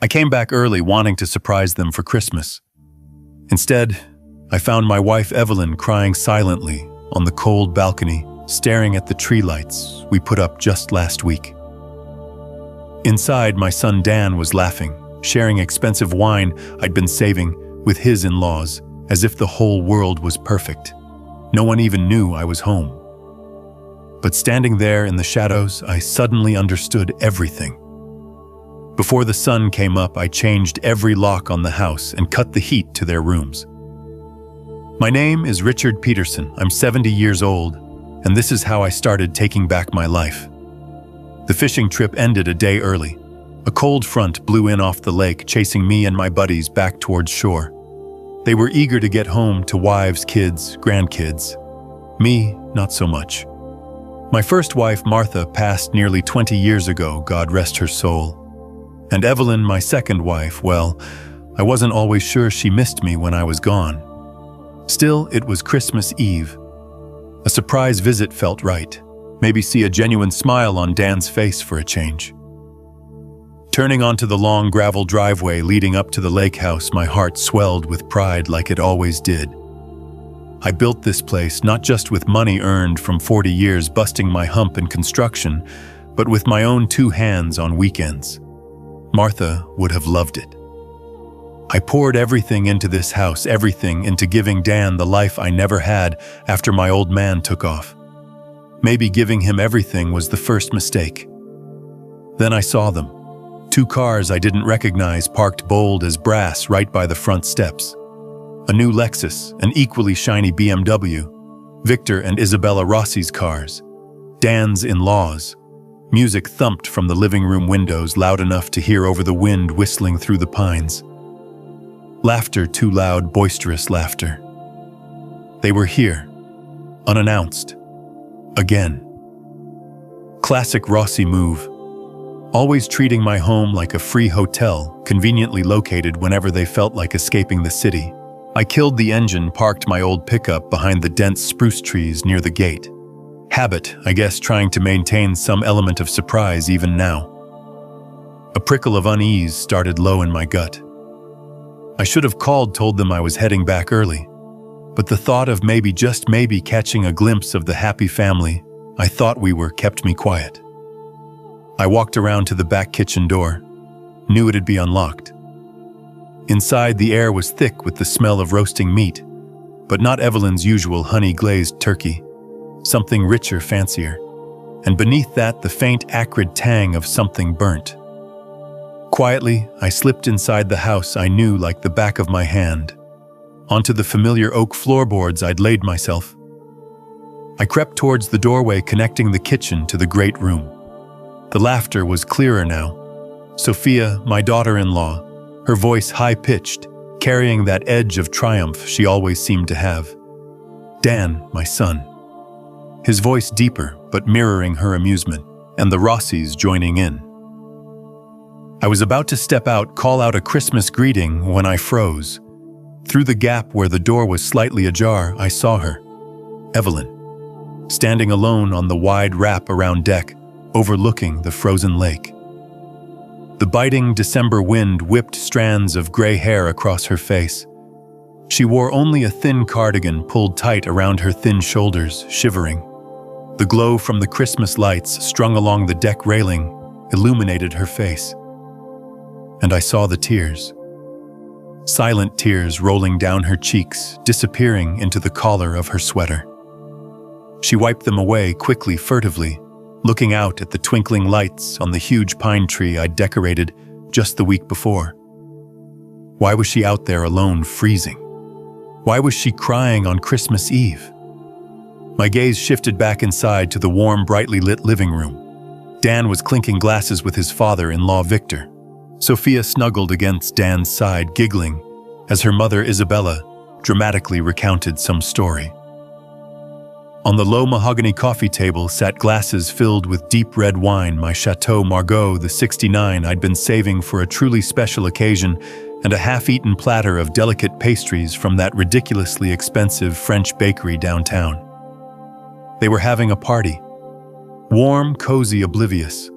I came back early wanting to surprise them for Christmas. Instead, I found my wife Evelyn crying silently on the cold balcony, staring at the tree lights we put up just last week. Inside, my son Dan was laughing, sharing expensive wine I'd been saving with his in-laws, as if the whole world was perfect. No one even knew I was home. But standing there in the shadows, I suddenly understood everything. Before the sun came up, I changed every lock on the house and cut the heat to their rooms. My name is Richard Peterson. I'm 70 years old, and this is how I started taking back my life. The fishing trip ended a day early. A cold front blew in off the lake, chasing me and my buddies back towards shore. They were eager to get home to wives, kids, grandkids. Me, not so much. My first wife, Martha, passed nearly 20 years ago, God rest her soul. And Evelyn, my second wife, well, I wasn't always sure she missed me when I was gone. Still, it was Christmas Eve. A surprise visit felt right. Maybe see a genuine smile on Dan's face for a change. Turning onto the long gravel driveway leading up to the lake house, my heart swelled with pride like it always did. I built this place not just with money earned from 40 years busting my hump in construction, but with my own 2 hands on weekends. Martha would have loved it. I poured everything into this house, everything into giving Dan the life I never had after my old man took off. Maybe giving him everything was the first mistake. Then I saw them. 2 cars I didn't recognize parked bold as brass right by the front steps. A new Lexus, an equally shiny BMW, Victor and Isabella Rossi's cars, Dan's in-laws. Music thumped from the living room windows loud enough to hear over the wind whistling through the pines. Laughter, too loud, boisterous laughter. They were here, unannounced. Again. Classic Rossi move. Always treating my home like a free hotel, conveniently located whenever they felt like escaping the city. I killed the engine, parked my old pickup behind the dense spruce trees near the gate. Habit, I guess, trying to maintain some element of surprise even now. A prickle of unease started low in my gut. I should have told them I was heading back early, but the thought of maybe, just maybe, catching a glimpse of the happy family I thought we were kept me quiet. I walked around to the back kitchen door, knew it'd be unlocked. Inside, the air was thick with the smell of roasting meat, but not Evelyn's usual honey-glazed turkey. Something richer, fancier, and beneath that the faint, acrid tang of something burnt. Quietly, I slipped inside the house I knew like the back of my hand, onto the familiar oak floorboards I'd laid myself. I crept towards the doorway connecting the kitchen to the great room. The laughter was clearer now. Sophia, my daughter-in-law, her voice high-pitched, carrying that edge of triumph she always seemed to have. Dan, my son. His voice deeper, but mirroring her amusement, and the Rossis joining in. I was about to step out, call out a Christmas greeting, when I froze. Through the gap where the door was slightly ajar, I saw her, Evelyn, standing alone on the wide wrap-around deck, overlooking the frozen lake. The biting December wind whipped strands of gray hair across her face. She wore only a thin cardigan pulled tight around her thin shoulders, shivering. The glow from the Christmas lights strung along the deck railing illuminated her face. And I saw the tears. Silent tears rolling down her cheeks, disappearing into the collar of her sweater. She wiped them away quickly, furtively, looking out at the twinkling lights on the huge pine tree I'd decorated just the week before. Why was she out there alone, freezing? Why was she crying on Christmas Eve? My gaze shifted back inside to the warm, brightly lit living room. Dan was clinking glasses with his father-in-law, Victor. Sophia snuggled against Dan's side, giggling, as her mother, Isabella, dramatically recounted some story. On the low mahogany coffee table sat glasses filled with deep red wine, my Chateau Margaux, the 69 I'd been saving for a truly special occasion, and a half-eaten platter of delicate pastries from that ridiculously expensive French bakery downtown. They were having a party. Warm, cozy, oblivious.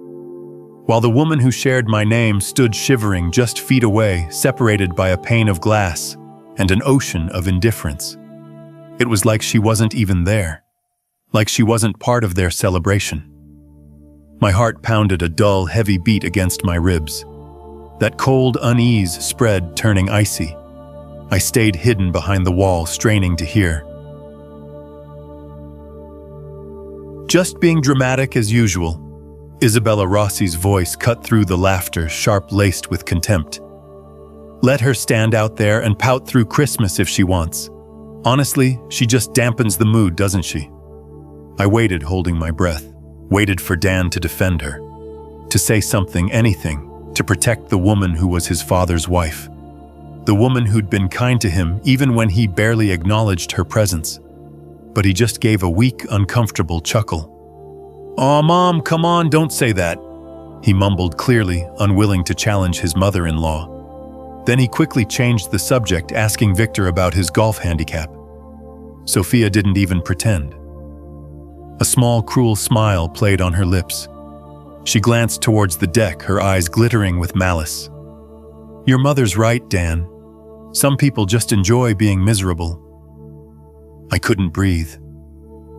while the woman who shared my name stood shivering just feet away, separated by a pane of glass and an ocean of indifference. It was like she wasn't even there, like she wasn't part of their celebration. My heart pounded a dull, heavy beat against my ribs. That cold unease spread, turning icy. I stayed hidden behind the wall, straining to hear. Just being dramatic as usual, Isabella Rossi's voice cut through the laughter, sharp-laced with contempt. Let her stand out there and pout through Christmas if she wants. Honestly, she just dampens the mood, doesn't she? I waited, holding my breath, waited for Dan to defend her, to say something, anything, to protect the woman who was his father's wife. The woman who'd been kind to him even when he barely acknowledged her presence. But he just gave a weak, uncomfortable chuckle. "Aw, Mom, come on, don't say that," he mumbled, clearly unwilling to challenge his mother-in-law. Then he quickly changed the subject, asking Victor about his golf handicap. Sophia didn't even pretend. A small, cruel smile played on her lips. She glanced towards the deck, her eyes glittering with malice. "Your mother's right, Dan. Some people just enjoy being miserable." I couldn't breathe.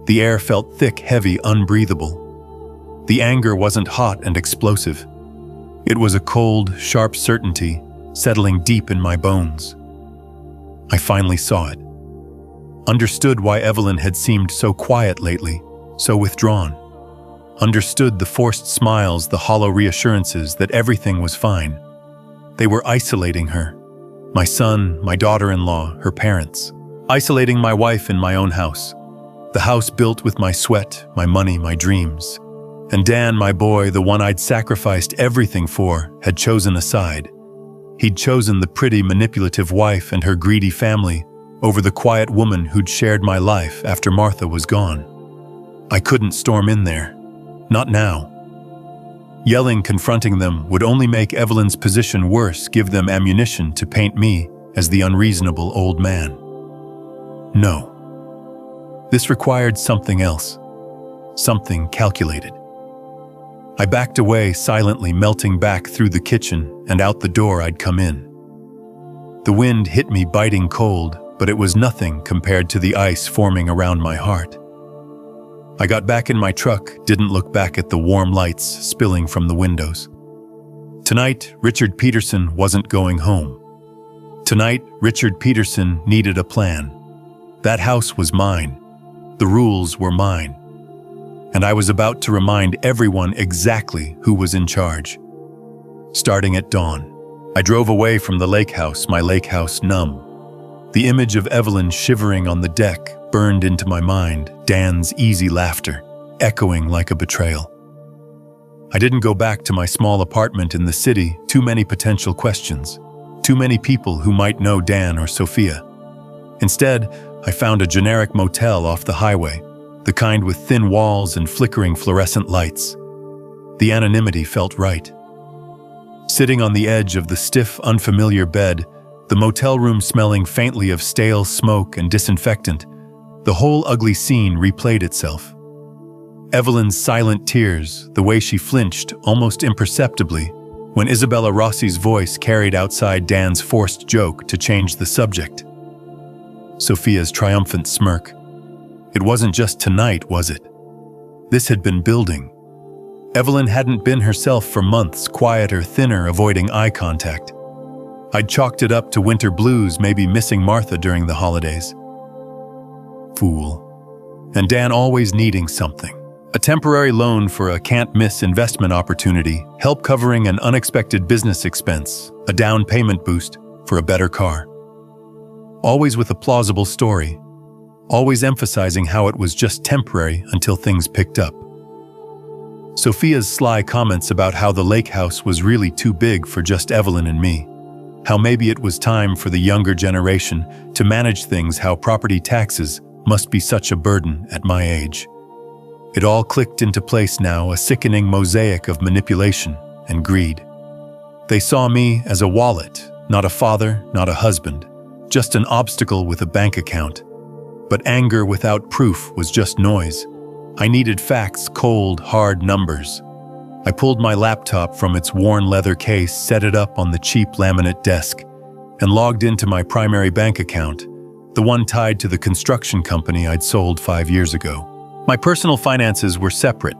The air felt thick, heavy, unbreathable. The anger wasn't hot and explosive. It was a cold, sharp certainty settling deep in my bones. I finally saw it. Understood why Evelyn had seemed so quiet lately, so withdrawn. Understood the forced smiles, the hollow reassurances that everything was fine. They were isolating her. My son, my daughter-in-law, her parents. Isolating my wife in my own house. The house built with my sweat, my money, my dreams. And Dan, my boy, the one I'd sacrificed everything for, had chosen a side. He'd chosen the pretty, manipulative wife and her greedy family over the quiet woman who'd shared my life after Martha was gone. I couldn't storm in there. Not now. Yelling, confronting them would only make Evelyn's position worse, give them ammunition to paint me as the unreasonable old man. No. This required something else. Something calculated. I backed away, silently melting back through the kitchen and out the door I'd come in. The wind hit me biting cold, but it was nothing compared to the ice forming around my heart. I got back in my truck, didn't look back at the warm lights spilling from the windows. Tonight, Richard Peterson wasn't going home. Tonight, Richard Peterson needed a plan. That house was mine. The rules were mine. And I was about to remind everyone exactly who was in charge. Starting at dawn, I drove away from the lake house, my lake house numb. The image of Evelyn shivering on the deck burned into my mind, Dan's easy laughter, echoing like a betrayal. I didn't go back to my small apartment in the city, too many potential questions, too many people who might know Dan or Sophia. Instead, I found a generic motel off the highway, the kind with thin walls and flickering fluorescent lights. The anonymity felt right. Sitting on the edge of the stiff, unfamiliar bed, the motel room smelling faintly of stale smoke and disinfectant, the whole ugly scene replayed itself. Evelyn's silent tears, the way she flinched almost imperceptibly when Isabella Rossi's voice carried outside Dan's forced joke to change the subject. Sophia's triumphant smirk. It wasn't just tonight, was it? This had been building. Evelyn hadn't been herself for months, quieter, thinner, avoiding eye contact. I'd chalked it up to winter blues, maybe missing Martha during the holidays. Fool. And Dan always needing something. A temporary loan for a can't-miss investment opportunity, help covering an unexpected business expense, a down payment boost for a better car. Always with a plausible story, always emphasizing how it was just temporary until things picked up. Sophia's sly comments about how the lake house was really too big for just Evelyn and me, how maybe it was time for the younger generation to manage things, how property taxes must be such a burden at my age. It all clicked into place now, a sickening mosaic of manipulation and greed. They saw me as a wallet, not a father, not a husband, just an obstacle with a bank account. But anger without proof was just noise. I needed facts, cold, hard numbers. I pulled my laptop from its worn leather case, set it up on the cheap laminate desk, and logged into my primary bank account, the one tied to the construction company I'd sold 5 years ago. My personal finances were separate,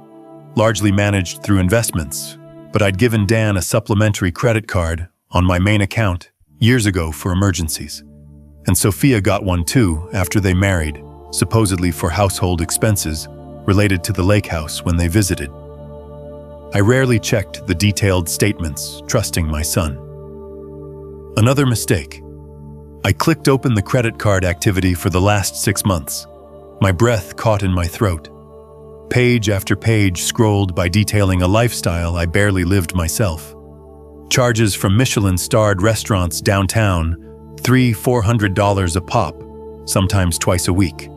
largely managed through investments, but I'd given Dan a supplementary credit card on my main account years ago for emergencies. And Sophia got one too after they married, supposedly for household expenses related to the lake house when they visited. I rarely checked the detailed statements, trusting my son. Another mistake. I clicked open the credit card activity for the last 6 months. My breath caught in my throat. Page after page scrolled by detailing a lifestyle I barely lived myself. Charges from Michelin-starred restaurants downtown, $300–400 a pop, sometimes twice a week.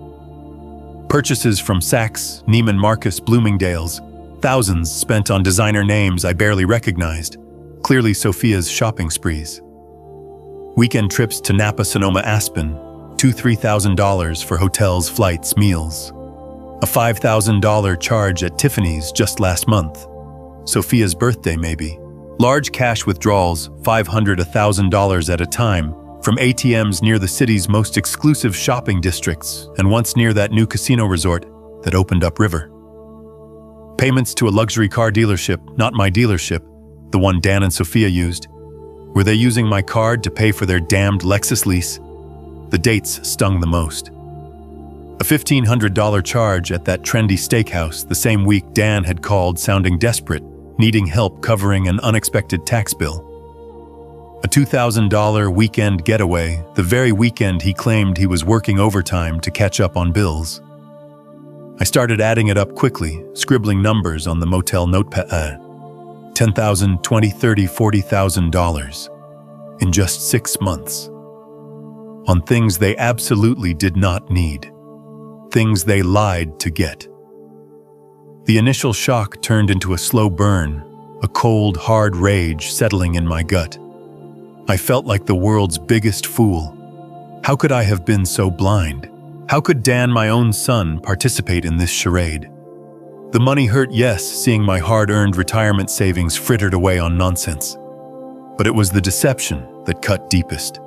Purchases from Saks, Neiman Marcus, Bloomingdale's, thousands spent on designer names I barely recognized, clearly Sophia's shopping sprees. Weekend trips to Napa, Sonoma, Aspen, $2–3,000 for hotels, flights, meals. A $5,000 charge at Tiffany's just last month. Sophia's birthday, maybe. Large cash withdrawals, $500–1,000 at a time, from ATMs near the city's most exclusive shopping districts and once near that new casino resort that opened upriver. Payments to a luxury car dealership, not my dealership, the one Dan and Sophia used. Were they using my card to pay for their damned Lexus lease? The dates stung the most. A $1,500 charge at that trendy steakhouse the same week Dan had called sounding desperate, needing help covering an unexpected tax bill. A $2,000 weekend getaway the very weekend he claimed he was working overtime to catch up on bills. I started adding it up quickly, scribbling numbers on the motel notepad. $10,000, $20,000, $30,000, $40,000 in just 6 months. On things they absolutely did not need. Things they lied to get. The initial shock turned into a slow burn, a cold, hard rage settling in my gut. I felt like the world's biggest fool. How could I have been so blind? How could Dan, my own son, participate in this charade? The money hurt, yes, seeing my hard-earned retirement savings frittered away on nonsense. But it was the deception that cut deepest.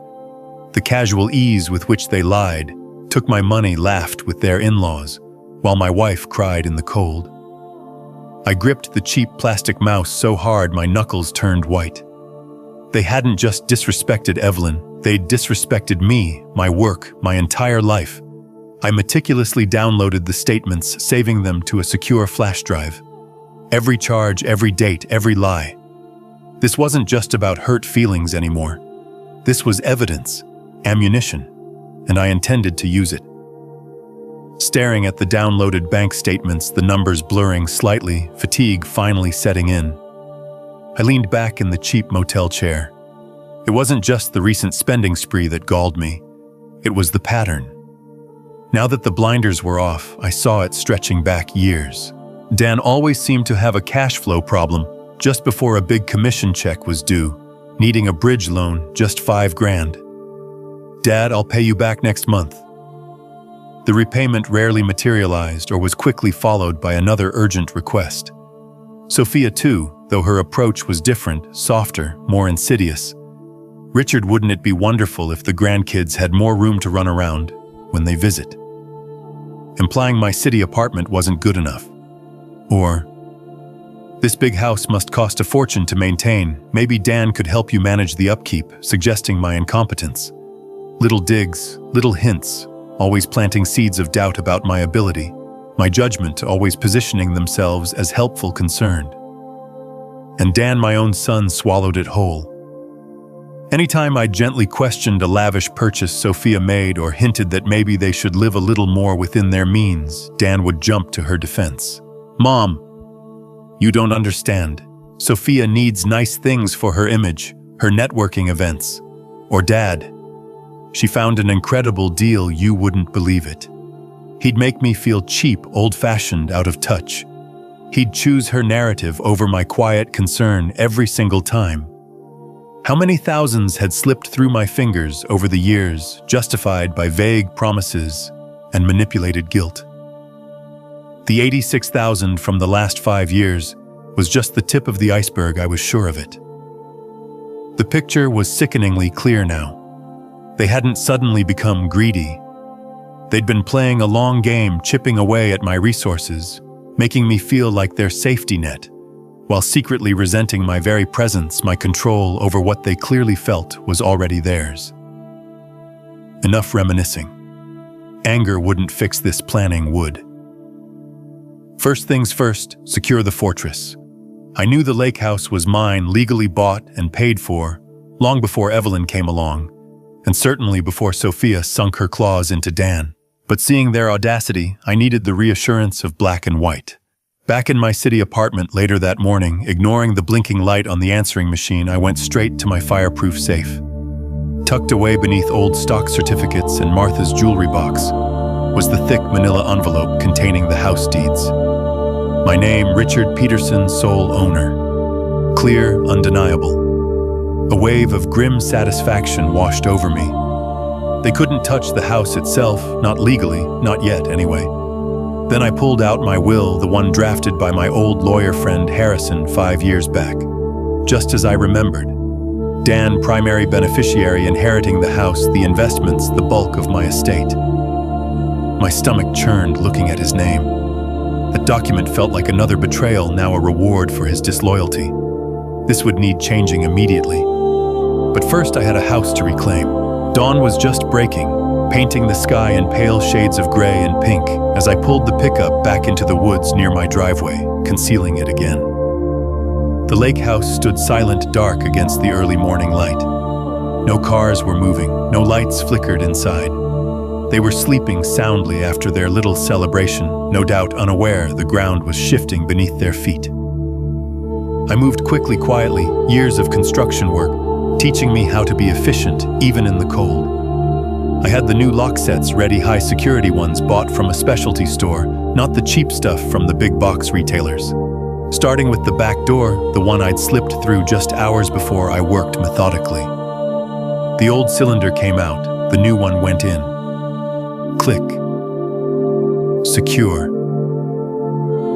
The casual ease with which they lied, took my money, laughed with their in-laws, while my wife cried in the cold. I gripped the cheap plastic mouse so hard my knuckles turned white. They hadn't just disrespected Evelyn, they'd disrespected me, my work, my entire life. I meticulously downloaded the statements, saving them to a secure flash drive. Every charge, every date, every lie. This wasn't just about hurt feelings anymore. This was evidence, ammunition, and I intended to use it. Staring at the downloaded bank statements, the numbers blurring slightly, fatigue finally setting in. I leaned back in the cheap motel chair. It wasn't just the recent spending spree that galled me. It was the pattern. Now that the blinders were off, I saw it stretching back years. Dan always seemed to have a cash flow problem just before a big commission check was due, needing a bridge loan, just $5,000. Dad, I'll pay you back next month. The repayment rarely materialized or was quickly followed by another urgent request. Sophia too, though her approach was different, softer, more insidious. Richard, wouldn't it be wonderful if the grandkids had more room to run around when they visit? Implying my city apartment wasn't good enough. Or, this big house must cost a fortune to maintain. Maybe Dan could help you manage the upkeep, suggesting my incompetence. Little digs, little hints, always planting seeds of doubt about my ability, my judgment always positioning themselves as helpful concerned. And Dan, my own son, swallowed it whole. Anytime I gently questioned a lavish purchase Sophia made or hinted that maybe they should live a little more within their means, Dan would jump to her defense. Mom, you don't understand. Sophia needs nice things for her image, her networking events. Or Dad, she found an incredible deal, you wouldn't believe it. He'd make me feel cheap, old-fashioned, out of touch. He'd choose her narrative over my quiet concern every single time. How many thousands had slipped through my fingers over the years, justified by vague promises and manipulated guilt? The $86,000 from the last 5 years was just the tip of the iceberg, I was sure of it. The picture was sickeningly clear now. They hadn't suddenly become greedy. They'd been playing a long game, chipping away at my resources, making me feel like their safety net, while secretly resenting my very presence, my control over what they clearly felt was already theirs. Enough reminiscing. Anger wouldn't fix this, planning would. First things first, secure the fortress. I knew the lake house was mine, legally bought and paid for, long before Evelyn came along, and certainly before Sophia sunk her claws into Dan. But seeing their audacity, I needed the reassurance of black and white. Back in my city apartment later that morning, ignoring the blinking light on the answering machine, I went straight to my fireproof safe. Tucked away beneath old stock certificates and Martha's jewelry box was the thick manila envelope containing the house deeds. My name, Richard Peterson, sole owner. Clear, undeniable. A wave of grim satisfaction washed over me. They couldn't touch the house itself, not legally, not yet anyway. Then I pulled out my will, the one drafted by my old lawyer friend Harrison 5 years back. Just as I remembered. Dan, primary beneficiary, inheriting the house, the investments, the bulk of my estate. My stomach churned looking at his name. That document felt like another betrayal, now a reward for his disloyalty. This would need changing immediately. But first I had a house to reclaim. Dawn was just breaking, painting the sky in pale shades of gray and pink as I pulled the pickup back into the woods near my driveway, concealing it again. The lake house stood silent, dark against the early morning light. No cars were moving, no lights flickered inside. They were sleeping soundly after their little celebration, no doubt unaware the ground was shifting beneath their feet. I moved quickly, quietly, years of construction work, teaching me how to be efficient even in the cold. I had the new lock sets ready, high security ones bought from a specialty store, not the cheap stuff from the big box retailers. Starting with the back door, the one I'd slipped through just hours before, I worked methodically. The old cylinder came out, the new one went in. Click. Secure.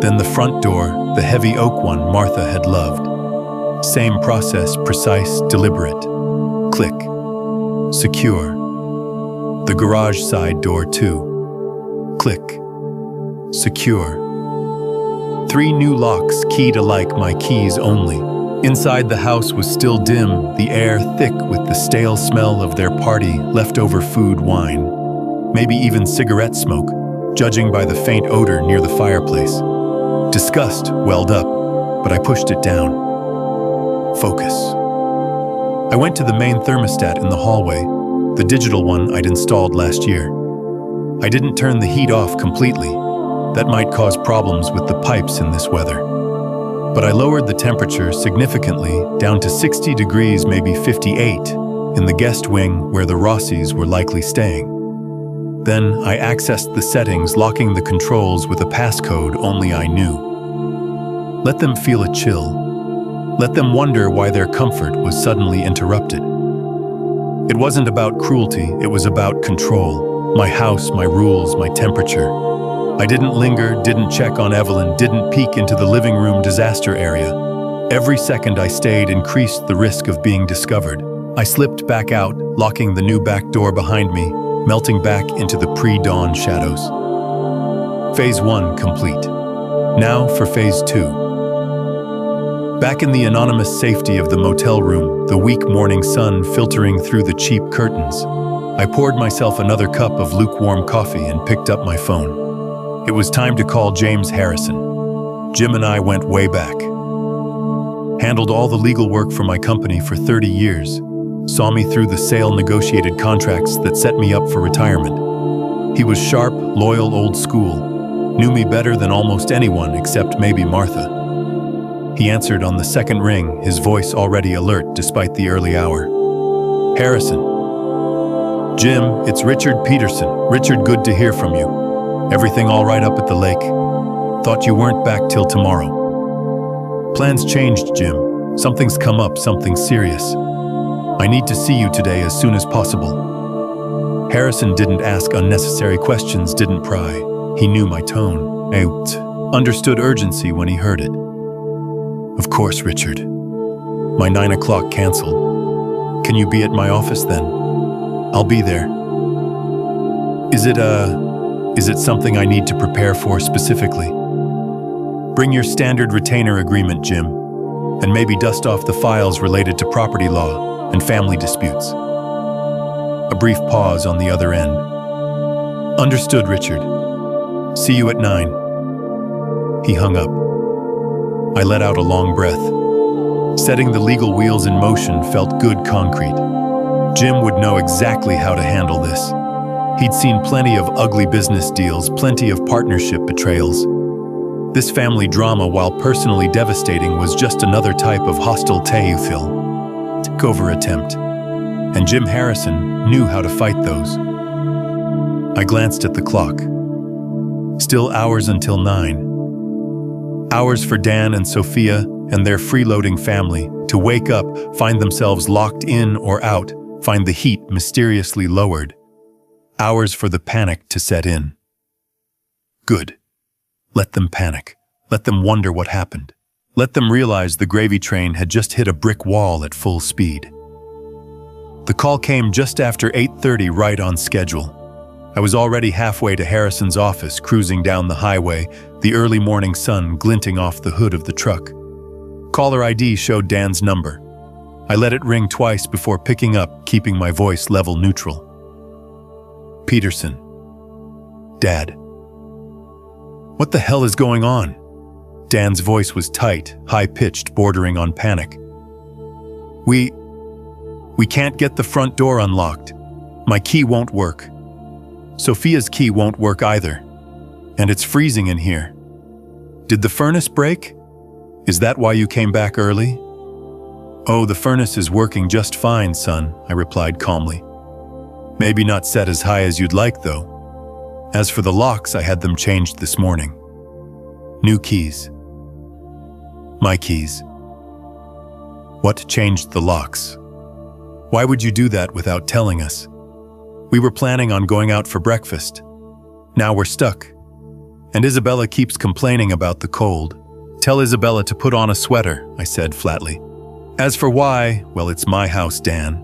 Then the front door, the heavy oak one Martha had loved. Same process, precise, deliberate. Click. Secure. The garage side door too. Click. Secure. 3 new locks, keyed alike, my keys only. Inside the house was still dim, the air thick with the stale smell of their party, leftover food, wine. Maybe even cigarette smoke, judging by the faint odor near the fireplace. Disgust welled up, but I pushed it down. Focus. I went to the main thermostat in the hallway, the digital one I'd installed last year. I didn't turn the heat off completely. That might cause problems with the pipes in this weather. But I lowered the temperature significantly, down to 60 degrees, maybe 58, in the guest wing where the Rossies were likely staying. Then I accessed the settings, locking the controls with a passcode only I knew. Let them feel a chill. Let them wonder why their comfort was suddenly interrupted. It wasn't about cruelty, it was about control. My house, my rules, my temperature. I didn't linger, didn't check on Evelyn, didn't peek into the living room disaster area. Every second I stayed increased the risk of being discovered. I slipped back out, locking the new back door behind me, melting back into the pre-dawn shadows. Phase 1 complete. Now for Phase 2. Back in the anonymous safety of the motel room, the weak morning sun filtering through the cheap curtains, I poured myself another cup of lukewarm coffee and picked up my phone. It was time to call James Harrison. Jim and I went way back. Handled all the legal work for my company for 30 years. Saw me through the sale negotiated contracts that set me up for retirement. He was sharp, loyal, old school, knew me better than almost anyone except maybe Martha. He answered on the second ring, his voice already alert despite the early hour. Harrison. Jim, it's Richard Peterson. Richard, good to hear from you. Everything all right up at the lake? Thought you weren't back till tomorrow. Plans changed, Jim. Something's come up, something serious. I need to see you today as soon as possible. Harrison didn't ask unnecessary questions, didn't pry. He knew my tone. Understood urgency when he heard it. course, Richard. My 9 o'clock canceled. Can you be at my office then? I'll be there. Is it something I need to prepare for specifically? Bring your standard retainer agreement, Jim, and maybe dust off the files related to property law and family disputes. A brief pause on the other end. Understood, Richard. See you at 9. He hung up. I let out a long breath. Setting the legal wheels in motion felt good concrete. Jim would know exactly how to handle this. He'd seen plenty of ugly business deals, plenty of partnership betrayals. This family drama, while personally devastating, was just another type of hostile takeover attempt. And Jim Harrison knew how to fight those. I glanced at the clock. Still hours until 9. Hours for Dan and Sophia and their freeloading family to wake up, find themselves locked in or out, find the heat mysteriously lowered. Hours for the panic to set in. Good. Let them panic. Let them wonder what happened. Let them realize the gravy train had just hit a brick wall at full speed. The call came just after 8:30, right on schedule. I was already halfway to Harrison's office, cruising down the highway, the early morning sun glinting off the hood of the truck. Caller ID showed Dan's number. I let it ring twice before picking up, keeping my voice level neutral. Peterson. Dad. What the hell is going on? Dan's voice was tight, high-pitched, bordering on panic. We can't get the front door unlocked. My key won't work. Sophia's key won't work either. And it's freezing in here. Did the furnace break? Is that why you came back early? Oh, the furnace is working just fine, son, I replied calmly. Maybe not set as high as you'd like, though. As for the locks, I had them changed this morning. New keys. My keys. What changed the locks? Why would you do that without telling us? We were planning on going out for breakfast. Now we're stuck. And Isabella keeps complaining about the cold. Tell Isabella to put on a sweater, I said flatly. As for why, well, it's my house, Dan.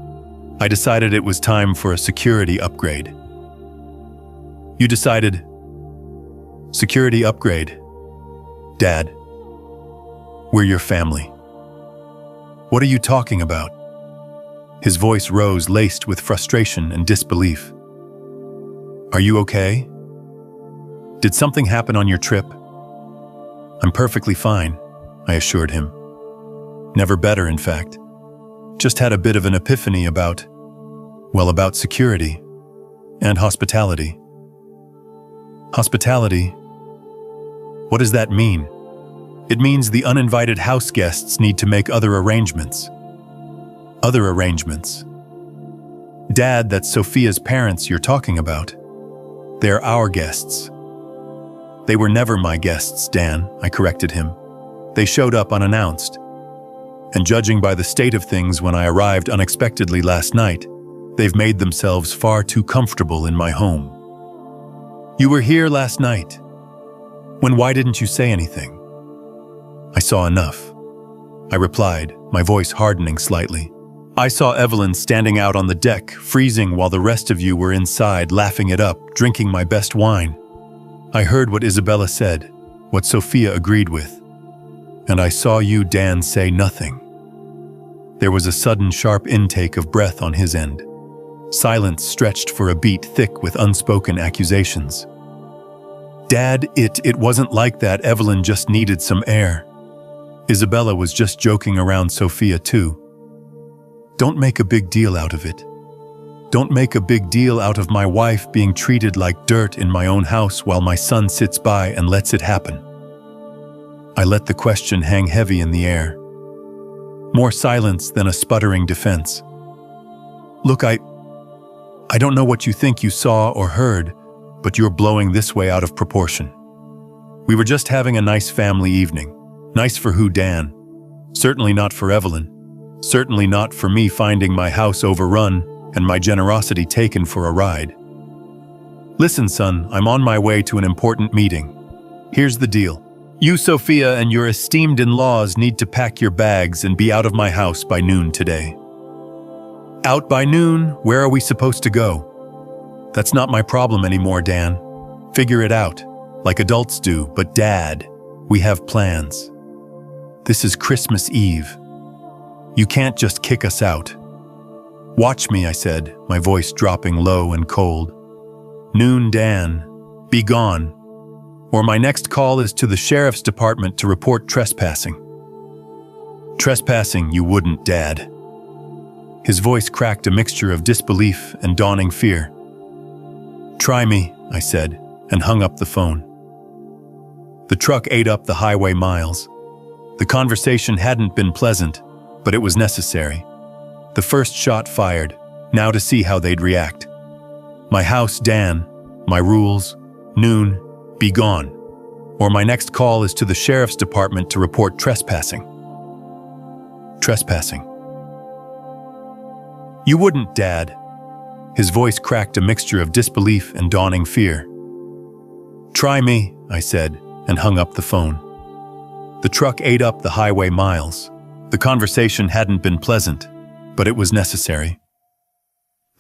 I decided it was time for a security upgrade. You decided? Security upgrade. Dad. We're your family. What are you talking about? His voice rose, laced with frustration and disbelief. Are you okay? Did something happen on your trip? I'm perfectly fine, I assured him. Never better, in fact. Just had a bit of an epiphany about security and hospitality. Hospitality? What does that mean? It means the uninvited house guests need to make other arrangements. Other arrangements. Dad, that's Sophia's parents you're talking about. They're our guests. They were never my guests, Dan, I corrected him. They showed up unannounced. And judging by the state of things when I arrived unexpectedly last night, they've made themselves far too comfortable in my home. You were here last night. Why didn't you say anything? I saw enough. I replied, my voice hardening slightly. I saw Evelyn standing out on the deck, freezing while the rest of you were inside, laughing it up, drinking my best wine. I heard what Isabella said, what Sophia agreed with. And I saw you, Dan, say nothing. There was a sudden sharp intake of breath on his end. Silence stretched for a beat, thick with unspoken accusations. Dad, it wasn't like that. Evelyn just needed some air. Isabella was just joking around Sophia too. Don't make a big deal out of it. Don't make a big deal out of my wife being treated like dirt in my own house while my son sits by and lets it happen. I let the question hang heavy in the air. More silence than a sputtering defense. Look, I don't know what you think you saw or heard, but you're blowing this way out of proportion. We were just having a nice family evening. Nice for who, Dan? Certainly not for Evelyn. Certainly not for me finding my house overrun and my generosity taken for a ride. Listen, son, I'm on my way to an important meeting. Here's the deal. You, Sophia, and your esteemed in-laws need to pack your bags and be out of my house by noon today. Out by noon? Where are we supposed to go? That's not my problem anymore, Dan. Figure it out, like adults do, but Dad, we have plans. This is Christmas Eve. You can't just kick us out. Watch me, I said, my voice dropping low and cold. Noon, Dan. Be gone. Or my next call is to the sheriff's department to report trespassing. Trespassing, you wouldn't, Dad. His voice cracked a mixture of disbelief and dawning fear. Try me, I said, and hung up the phone. The truck ate up the highway miles. The conversation hadn't been pleasant, but it was necessary. The first shot fired, now to see how they'd react. My house, Dan. My rules. Noon. Be gone. Or my next call is to the sheriff's department to report trespassing. Trespassing. You wouldn't, Dad. His voice cracked a mixture of disbelief and dawning fear. Try me, I said, and hung up the phone. The truck ate up the highway miles. The conversation hadn't been pleasant, but it was necessary.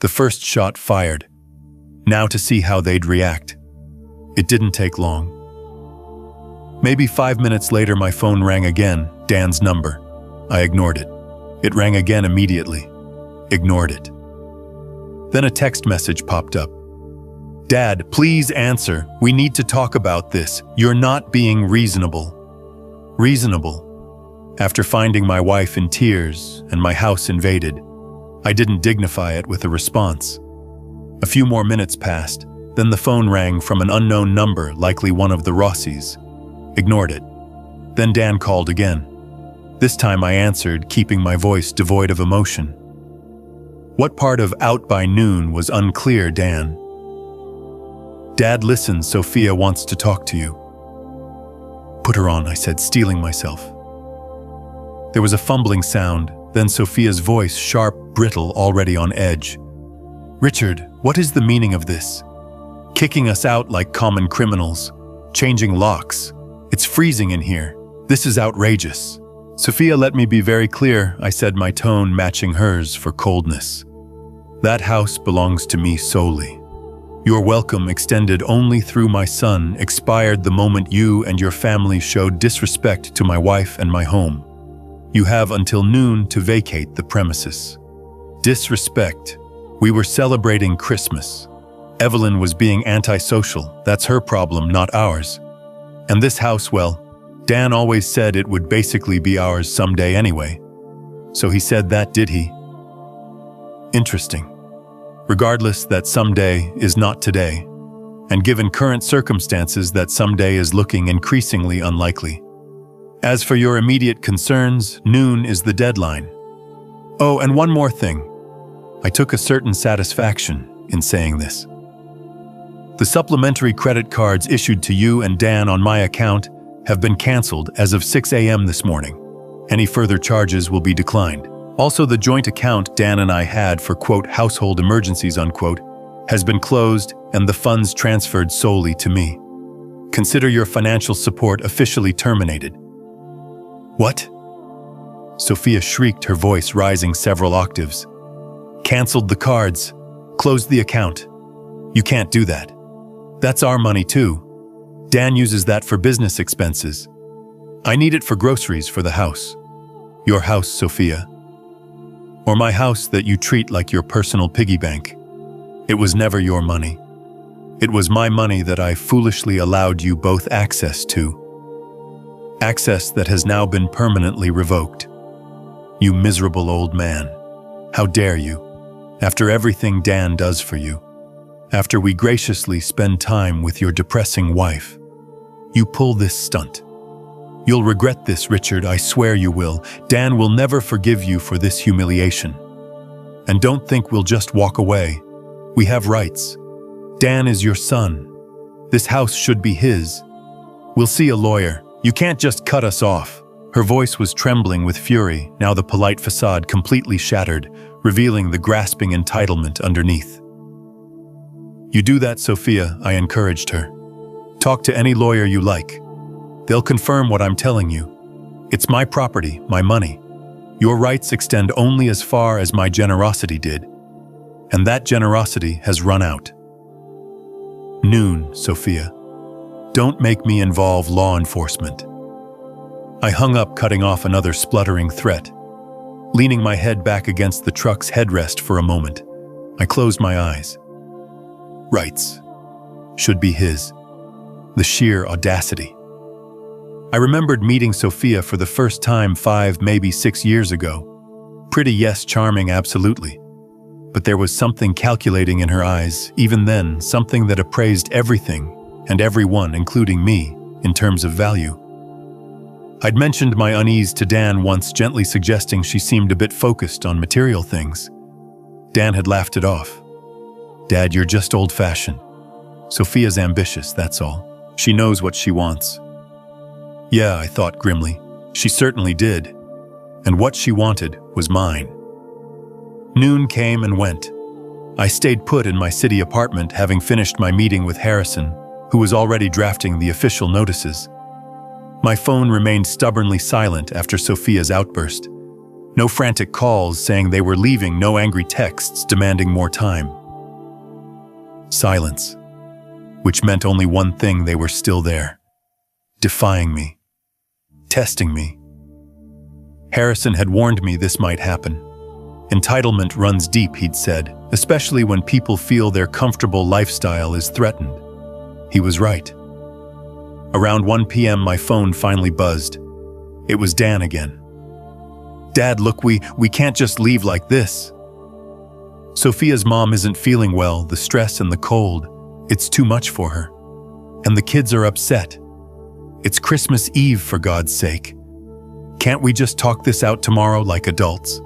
The first shot fired, now to see how they'd react. It didn't take long. Maybe 5 minutes later, my phone rang again, Dan's number. I ignored it. It rang again immediately. Ignored it. Then a text message popped up. Dad, please answer. We need to talk about this. You're not being reasonable. Reasonable. After finding my wife in tears and my house invaded, I didn't dignify it with a response. A few more minutes passed, then the phone rang from an unknown number, likely one of the Rossies. Ignored it. Then Dan called again. This time I answered, keeping my voice devoid of emotion. What part of out by noon was unclear, Dan? Dad, listen, Sophia wants to talk to you. Put her on, I said, steeling myself. There was a fumbling sound, then Sophia's voice, sharp, brittle, already on edge. Richard, what is the meaning of this? Kicking us out like common criminals, changing locks. It's freezing in here. This is outrageous. Sophia, let me be very clear, I said, my tone matching hers for coldness. That house belongs to me solely. Your welcome, extended only through my son, expired the moment you and your family showed disrespect to my wife and my home. You have until noon to vacate the premises. Disrespect. We were celebrating Christmas. Evelyn was being antisocial. That's her problem, not ours. And this house, well, Dan always said it would basically be ours someday anyway. So he said that, did he? Interesting. Regardless, that someday is not today. And given current circumstances, that someday is looking increasingly unlikely. As for your immediate concerns, noon is the deadline. Oh, and one more thing. I took a certain satisfaction in saying this. The supplementary credit cards issued to you and Dan on my account have been canceled as of 6 a.m. this morning. Any further charges will be declined. Also, the joint account Dan and I had for, quote, household emergencies, unquote, has been closed and the funds transferred solely to me. Consider your financial support officially terminated. What? Sophia shrieked, her voice rising several octaves. Canceled the cards. Closed the account. You can't do that. That's our money too. Dan uses that for business expenses. I need it for groceries for the house. Your house, Sophia. Or my house that you treat like your personal piggy bank. It was never your money. It was my money that I foolishly allowed you both access to. Access that has now been permanently revoked. You miserable old man. How dare you? After everything Dan does for you. After we graciously spend time with your depressing wife. You pull this stunt. You'll regret this, Richard, I swear you will. Dan will never forgive you for this humiliation. And don't think we'll just walk away. We have rights. Dan is your son. This house should be his. We'll see a lawyer. You can't just cut us off. Her voice was trembling with fury, now the polite facade completely shattered, revealing the grasping entitlement underneath. You do that, Sophia, I encouraged her. Talk to any lawyer you like. They'll confirm what I'm telling you. It's my property, my money. Your rights extend only as far as my generosity did. And that generosity has run out. Noon, Sophia. Don't make me involve law enforcement. I hung up, cutting off another spluttering threat. Leaning my head back against the truck's headrest for a moment, I closed my eyes. Rights. Should be his. The sheer audacity. I remembered meeting Sophia for the first time 5, maybe 6 years ago. Pretty, yes, charming, absolutely. But there was something calculating in her eyes, even then, something that appraised everything and everyone, including me, in terms of value. I'd mentioned my unease to Dan once, gently suggesting she seemed a bit focused on material things. Dan had laughed it off. Dad, you're just old-fashioned. Sophia's ambitious, that's all. She knows what she wants. Yeah, I thought grimly. She certainly did. And what she wanted was mine. Noon came and went. I stayed put in my city apartment, having finished my meeting with Harrison, who was already drafting the official notices. My phone remained stubbornly silent after Sophia's outburst. No frantic calls saying they were leaving, no angry texts demanding more time. Silence, which meant only one thing: they were still there, defying me, testing me. Harrison had warned me this might happen. Entitlement runs deep, he'd said, especially when people feel their comfortable lifestyle is threatened. He was right. Around 1 p.m., my phone finally buzzed. It was Dan again. Dad, look, we can't just leave like this. Sophia's mom isn't feeling well, the stress and the cold. It's too much for her. And the kids are upset. It's Christmas Eve, for God's sake. Can't we just talk this out tomorrow like adults?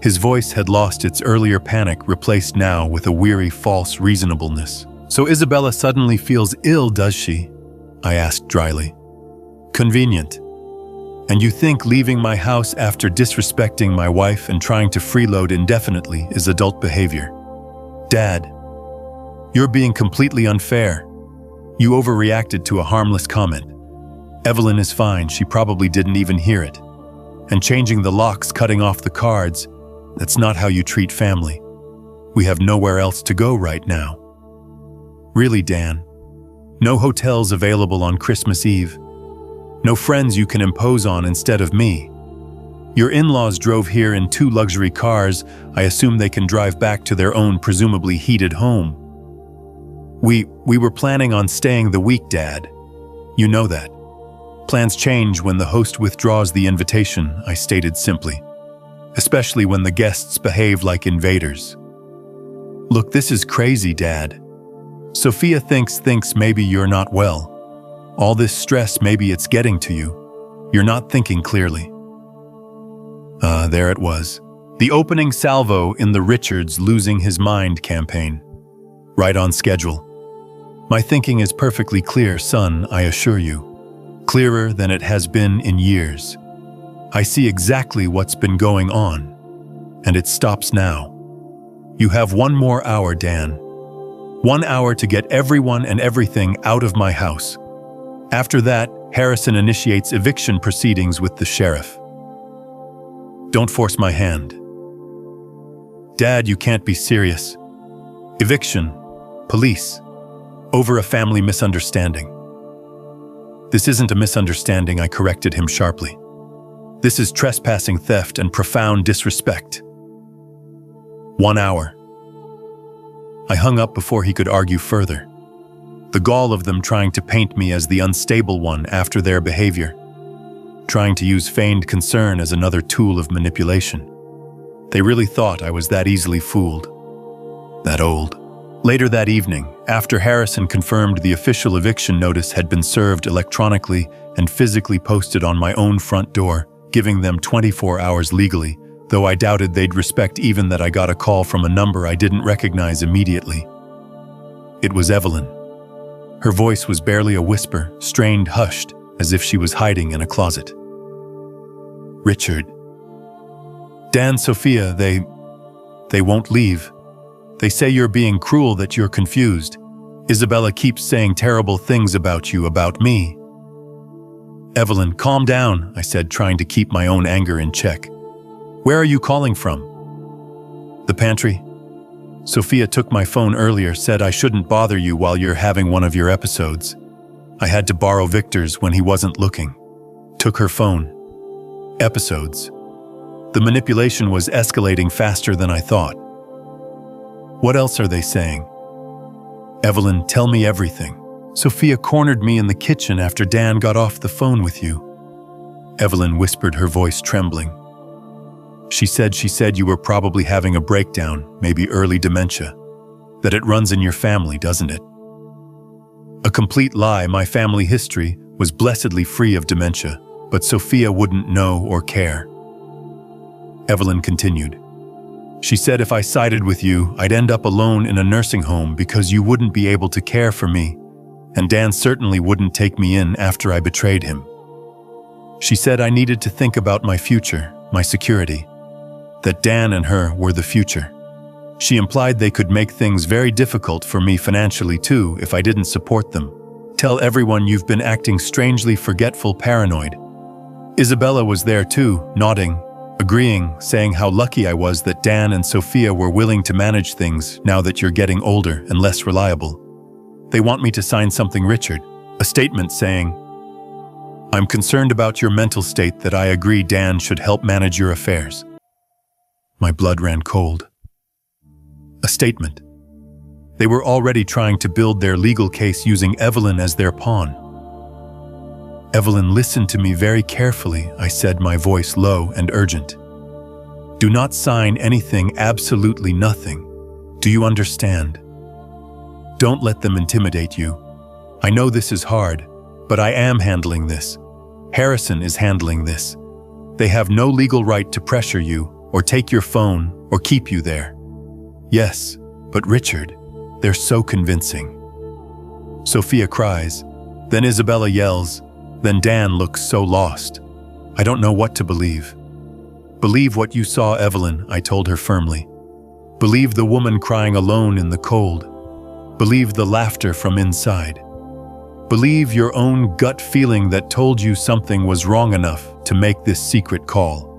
His voice had lost its earlier panic, replaced now with a weary, false reasonableness. So Isabella suddenly feels ill, does she? I asked dryly. Convenient. And you think leaving my house after disrespecting my wife and trying to freeload indefinitely is adult behavior? Dad, you're being completely unfair. You overreacted to a harmless comment. Evelyn is fine, she probably didn't even hear it. And changing the locks, cutting off the cards, that's not how you treat family. We have nowhere else to go right now. Really, Dan? No hotels available on Christmas Eve. No friends you can impose on instead of me. Your in-laws drove here in 2 luxury cars. I assume they can drive back to their own presumably heated home. We were planning on staying the week, Dad. You know that. Plans change when the host withdraws the invitation, I stated simply. Especially when the guests behave like invaders. Look, this is crazy, Dad. Sophia thinks maybe you're not well. All this stress, maybe it's getting to you. You're not thinking clearly. There it was. The opening salvo in the Richards losing his mind campaign. Right on schedule. My thinking is perfectly clear, son, I assure you. Clearer than it has been in years. I see exactly what's been going on. And it stops now. You have 1 more hour, Dan. 1 hour to get everyone and everything out of my house. After that, Harrison initiates eviction proceedings with the sheriff. Don't force my hand. Dad, you can't be serious. Eviction, police, over a family misunderstanding. This isn't a misunderstanding, I corrected him sharply. This is trespassing, theft, and profound disrespect. 1 hour. I hung up before he could argue further. The gall of them trying to paint me as the unstable one after their behavior. Trying to use feigned concern as another tool of manipulation. They really thought I was that easily fooled. That old. Later that evening, after Harrison confirmed the official eviction notice had been served electronically and physically posted on my own front door, giving them 24 hours legally, though I doubted they'd respect even that I got a call from a number I didn't recognize immediately. It was Evelyn. Her voice was barely a whisper, strained, hushed, as if she was hiding in a closet. Richard. Dan, Sophia, they won't leave. They say you're being cruel, that you're confused. Isabella keeps saying terrible things about you, about me. "Evelyn, calm down," I said, trying to keep my own anger in check. "Where are you calling from?" "The pantry. Sophia took my phone earlier, said I shouldn't bother you while you're having one of your episodes. I had to borrow Victor's when he wasn't looking." Took her phone. Episodes. The manipulation was escalating faster than I thought. "What else are they saying?" "Evelyn, tell me everything. Sophia cornered me in the kitchen after Dan got off the phone with you." Evelyn whispered, her voice trembling. She said you were probably having a breakdown, maybe early dementia. That it runs in your family, doesn't it?" A complete lie. My family history was blessedly free of dementia, but Sophia wouldn't know or care. Evelyn continued. "She said if I sided with you, I'd end up alone in a nursing home because you wouldn't be able to care for me, and Dan certainly wouldn't take me in after I betrayed him. She said I needed to think about my future, my security, that Dan and her were the future. She implied they could make things very difficult for me financially too if I didn't support them. Tell everyone you've been acting strangely forgetful, paranoid." Isabella was there too, nodding, agreeing, saying how lucky I was that Dan and Sophia were willing to manage things now that you're getting older and less reliable. "They want me to sign something, Richard, a statement saying, I'm concerned about your mental state, that I agree Dan should help manage your affairs." My blood ran cold. A statement. They were already trying to build their legal case using Evelyn as their pawn. "Evelyn, listen to me very carefully," I said, my voice low and urgent. "Do not sign anything, absolutely nothing. Do you understand? Don't let them intimidate you. I know this is hard, but I am handling this. Harrison is handling this. They have no legal right to pressure you, or take your phone, or keep you there." "Yes, but Richard, they're so convincing." Sophia cries. Then Isabella yells. Then Dan looks so lost. I don't know what to believe. "Believe what you saw, Evelyn," I told her firmly. "Believe the woman crying alone in the cold. Believe the laughter from inside. Believe your own gut feeling that told you something was wrong enough to make this secret call.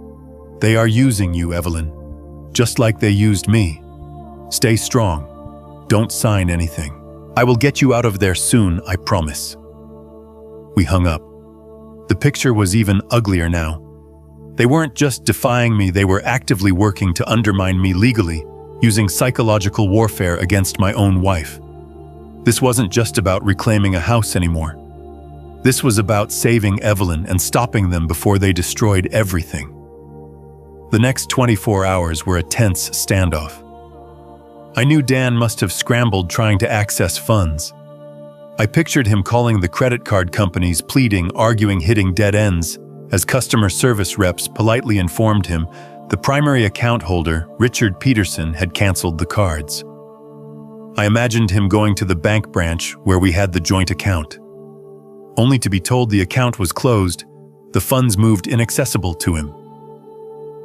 They are using you, Evelyn, just like they used me. Stay strong. Don't sign anything. I will get you out of there soon, I promise." We hung up. The picture was even uglier now. They weren't just defying me, they were actively working to undermine me legally, using psychological warfare against my own wife. This wasn't just about reclaiming a house anymore. This was about saving Evelyn and stopping them before they destroyed everything. The next 24 hours were a tense standoff. I knew Dan must have scrambled trying to access funds. I pictured him calling the credit card companies, pleading, arguing, hitting dead ends, as customer service reps politely informed him the primary account holder, Richard Peterson, had canceled the cards. I imagined him going to the bank branch where we had the joint account, only to be told the account was closed, the funds moved inaccessible to him.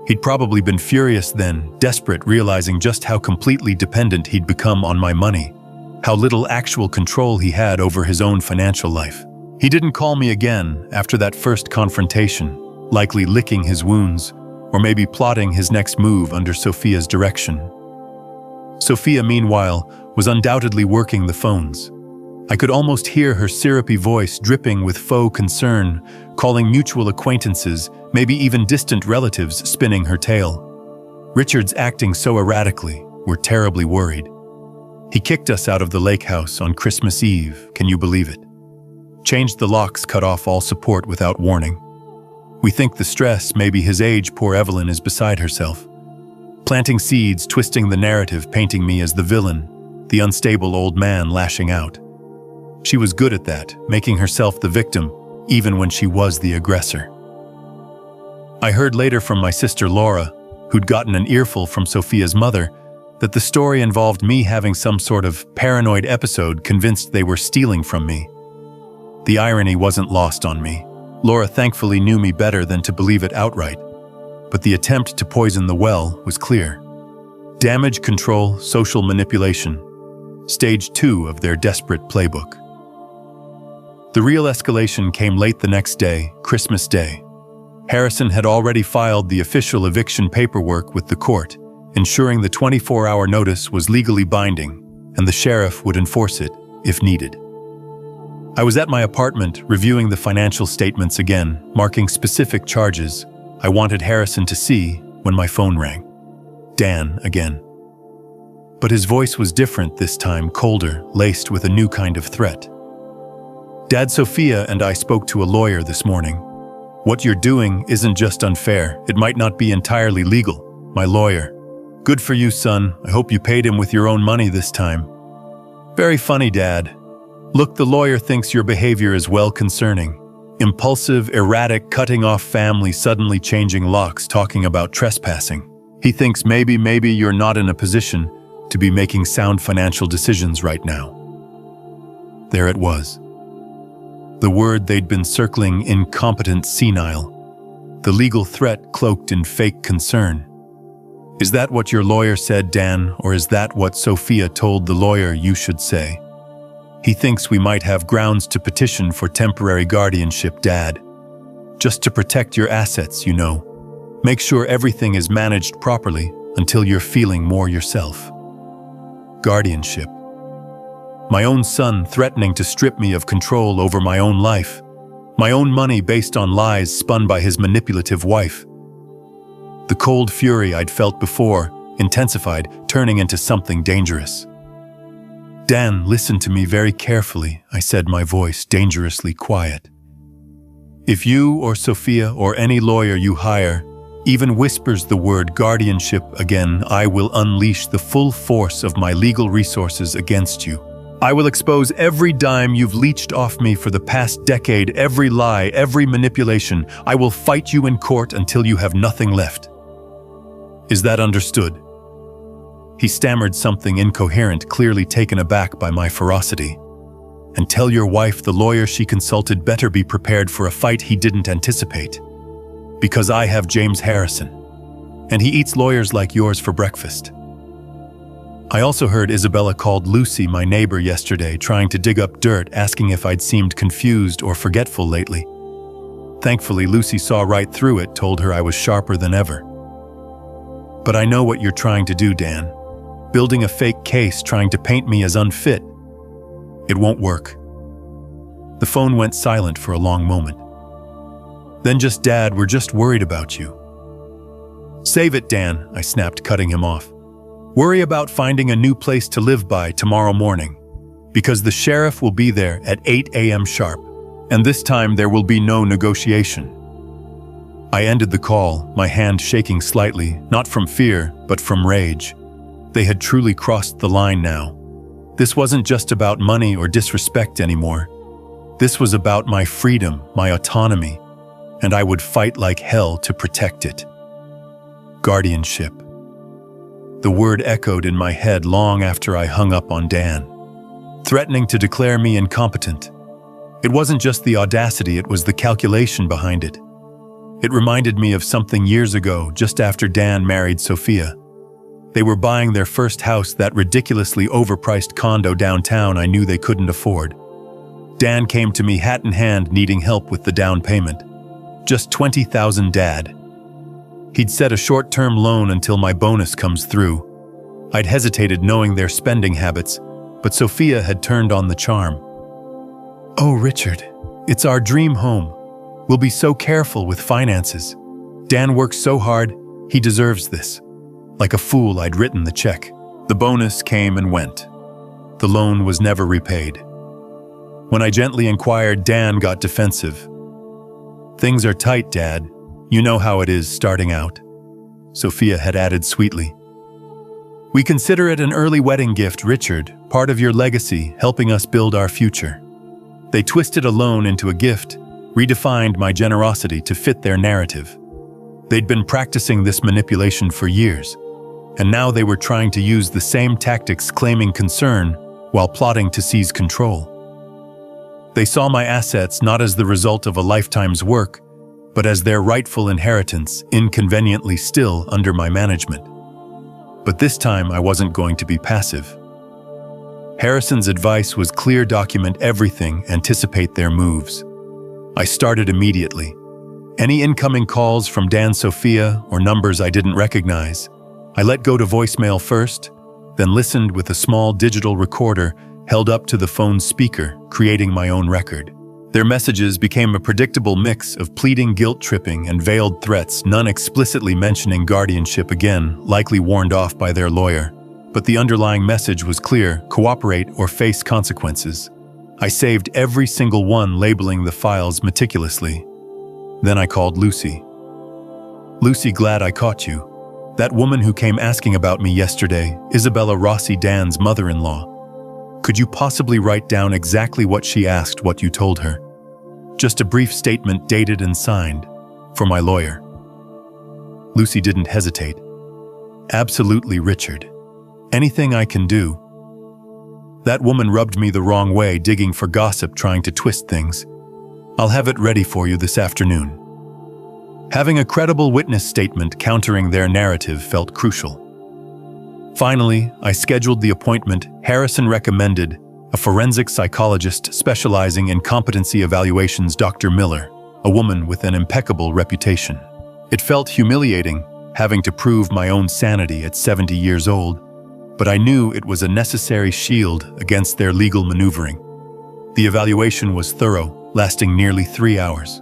He'd probably been furious then, desperate, realizing just how completely dependent he'd become on my money, how little actual control he had over his own financial life. He didn't call me again after that first confrontation, likely licking his wounds, or maybe plotting his next move under Sophia's direction. Sophia, meanwhile, was undoubtedly working the phones. I could almost hear her syrupy voice dripping with faux concern, calling mutual acquaintances, maybe even distant relatives, spinning her tale. Richard's acting so erratically, we're terribly worried. He kicked us out of the lake house on Christmas Eve, can you believe it? Changed the locks, cut off all support without warning. We think the stress, maybe his age, poor Evelyn is beside herself. Planting seeds, twisting the narrative, painting me as the villain, the unstable old man lashing out. She was good at that, making herself the victim, even when she was the aggressor. I heard later from my sister Laura, who'd gotten an earful from Sophia's mother, that the story involved me having some sort of paranoid episode, convinced they were stealing from me. The irony wasn't lost on me. Laura thankfully knew me better than to believe it outright, but the attempt to poison the well was clear. Damage control, social manipulation. Stage 2 of their desperate playbook. The real escalation came late the next day, Christmas Day. Harrison had already filed the official eviction paperwork with the court, ensuring the 24-hour notice was legally binding, and the sheriff would enforce it if needed. I was at my apartment reviewing the financial statements again, marking specific charges I wanted Harrison to see when my phone rang. Dan again. But his voice was different this time, colder, laced with a new kind of threat. Dad, Sophia and I spoke to a lawyer this morning. What you're doing isn't just unfair, it might not be entirely legal. My lawyer. Good for you, son. I hope you paid him with your own money this time. Very funny, Dad. Look, the lawyer thinks your behavior is well concerning. Impulsive, erratic, cutting off family, suddenly changing locks, talking about trespassing. He thinks maybe you're not in a position to be making sound financial decisions right now. There it was. The word they'd been circling, incompetent, senile. The legal threat cloaked in fake concern. Is that what your lawyer said, Dan, or is that what Sophia told the lawyer you should say? He thinks we might have grounds to petition for temporary guardianship, Dad. Just to protect your assets, you know. Make sure everything is managed properly until you're feeling more yourself. Guardianship. My own son threatening to strip me of control over my own life. My own money based on lies spun by his manipulative wife. The cold fury I'd felt before intensified, turning into something dangerous. Dan, listen to me very carefully, I said, my voice dangerously quiet. If you or Sophia or any lawyer you hire even whispers the word guardianship again, I will unleash the full force of my legal resources against you. I will expose every dime you've leached off me for the past decade, every lie, every manipulation. I will fight you in court until you have nothing left. Is that understood? He stammered something incoherent, clearly taken aback by my ferocity. And tell your wife the lawyer she consulted better be prepared for a fight he didn't anticipate. Because I have James Harrison, and he eats lawyers like yours for breakfast. I also heard Isabella called Lucy, my neighbor, yesterday, trying to dig up dirt, asking if I'd seemed confused or forgetful lately. Thankfully, Lucy saw right through it, told her I was sharper than ever. But I know what you're trying to do, Dan. Building a fake case, trying to paint me as unfit. It won't work. The phone went silent for a long moment. Then just, Dad, we're just worried about you. Save it, Dan, I snapped, cutting him off. Worry about finding a new place to live by tomorrow morning, because the sheriff will be there at 8 a.m. sharp, and this time there will be no negotiation. I ended the call, my hand shaking slightly, not from fear, but from rage. They had truly crossed the line now. This wasn't just about money or disrespect anymore. This was about my freedom, my autonomy, and I would fight like hell to protect it. Guardianship. The word echoed in my head long after I hung up on Dan, threatening to declare me incompetent. It wasn't just the audacity, it was the calculation behind it. It reminded me of something years ago, just after Dan married Sophia. They were buying their first house, that ridiculously overpriced condo downtown I knew they couldn't afford. Dan came to me hat in hand, needing help with the down payment. Just $20,000, Dad. He'd set a short-term loan until my bonus comes through. I'd hesitated knowing their spending habits, but Sophia had turned on the charm. Oh, Richard, it's our dream home. We'll be so careful with finances. Dan works so hard, he deserves this. Like a fool, I'd written the check. The bonus came and went. The loan was never repaid. When I gently inquired, Dan got defensive. Things are tight, Dad. You know how it is starting out. Sophia had added sweetly. We consider it an early wedding gift, Richard, part of your legacy, helping us build our future. They twisted a loan into a gift, redefined my generosity to fit their narrative. They'd been practicing this manipulation for years, and now they were trying to use the same tactics, claiming concern while plotting to seize control. They saw my assets not as the result of a lifetime's work, but as their rightful inheritance, inconveniently still under my management. But this time I wasn't going to be passive. Harrison's advice was clear: document everything, anticipate their moves. I started immediately. Any incoming calls from Dan Sophia or numbers I didn't recognize, I let go to voicemail first, then listened with a small digital recorder held up to the phone's speaker, creating my own record. Their messages became a predictable mix of pleading, guilt-tripping, and veiled threats, none explicitly mentioning guardianship, again, likely warned off by their lawyer. But the underlying message was clear: cooperate or face consequences. I saved every single one, labeling the files meticulously. Then I called Lucy. "Lucy, glad I caught you. That woman who came asking about me yesterday, Isabella Rossi, Dan's mother-in-law. Could you possibly write down exactly what she asked, what you told her? Just a brief statement dated and signed, for my lawyer." Lucy didn't hesitate. "Absolutely, Richard. Anything I can do." That woman rubbed me the wrong way, digging for gossip, trying to twist things. "I'll have it ready for you this afternoon." Having a credible witness statement countering their narrative felt crucial. Finally, I scheduled the appointment Harrison recommended, a forensic psychologist specializing in competency evaluations, Dr. Miller, a woman with an impeccable reputation. It felt humiliating, having to prove my own sanity at 70 years old, but I knew it was a necessary shield against their legal maneuvering. The evaluation was thorough, lasting nearly 3 hours.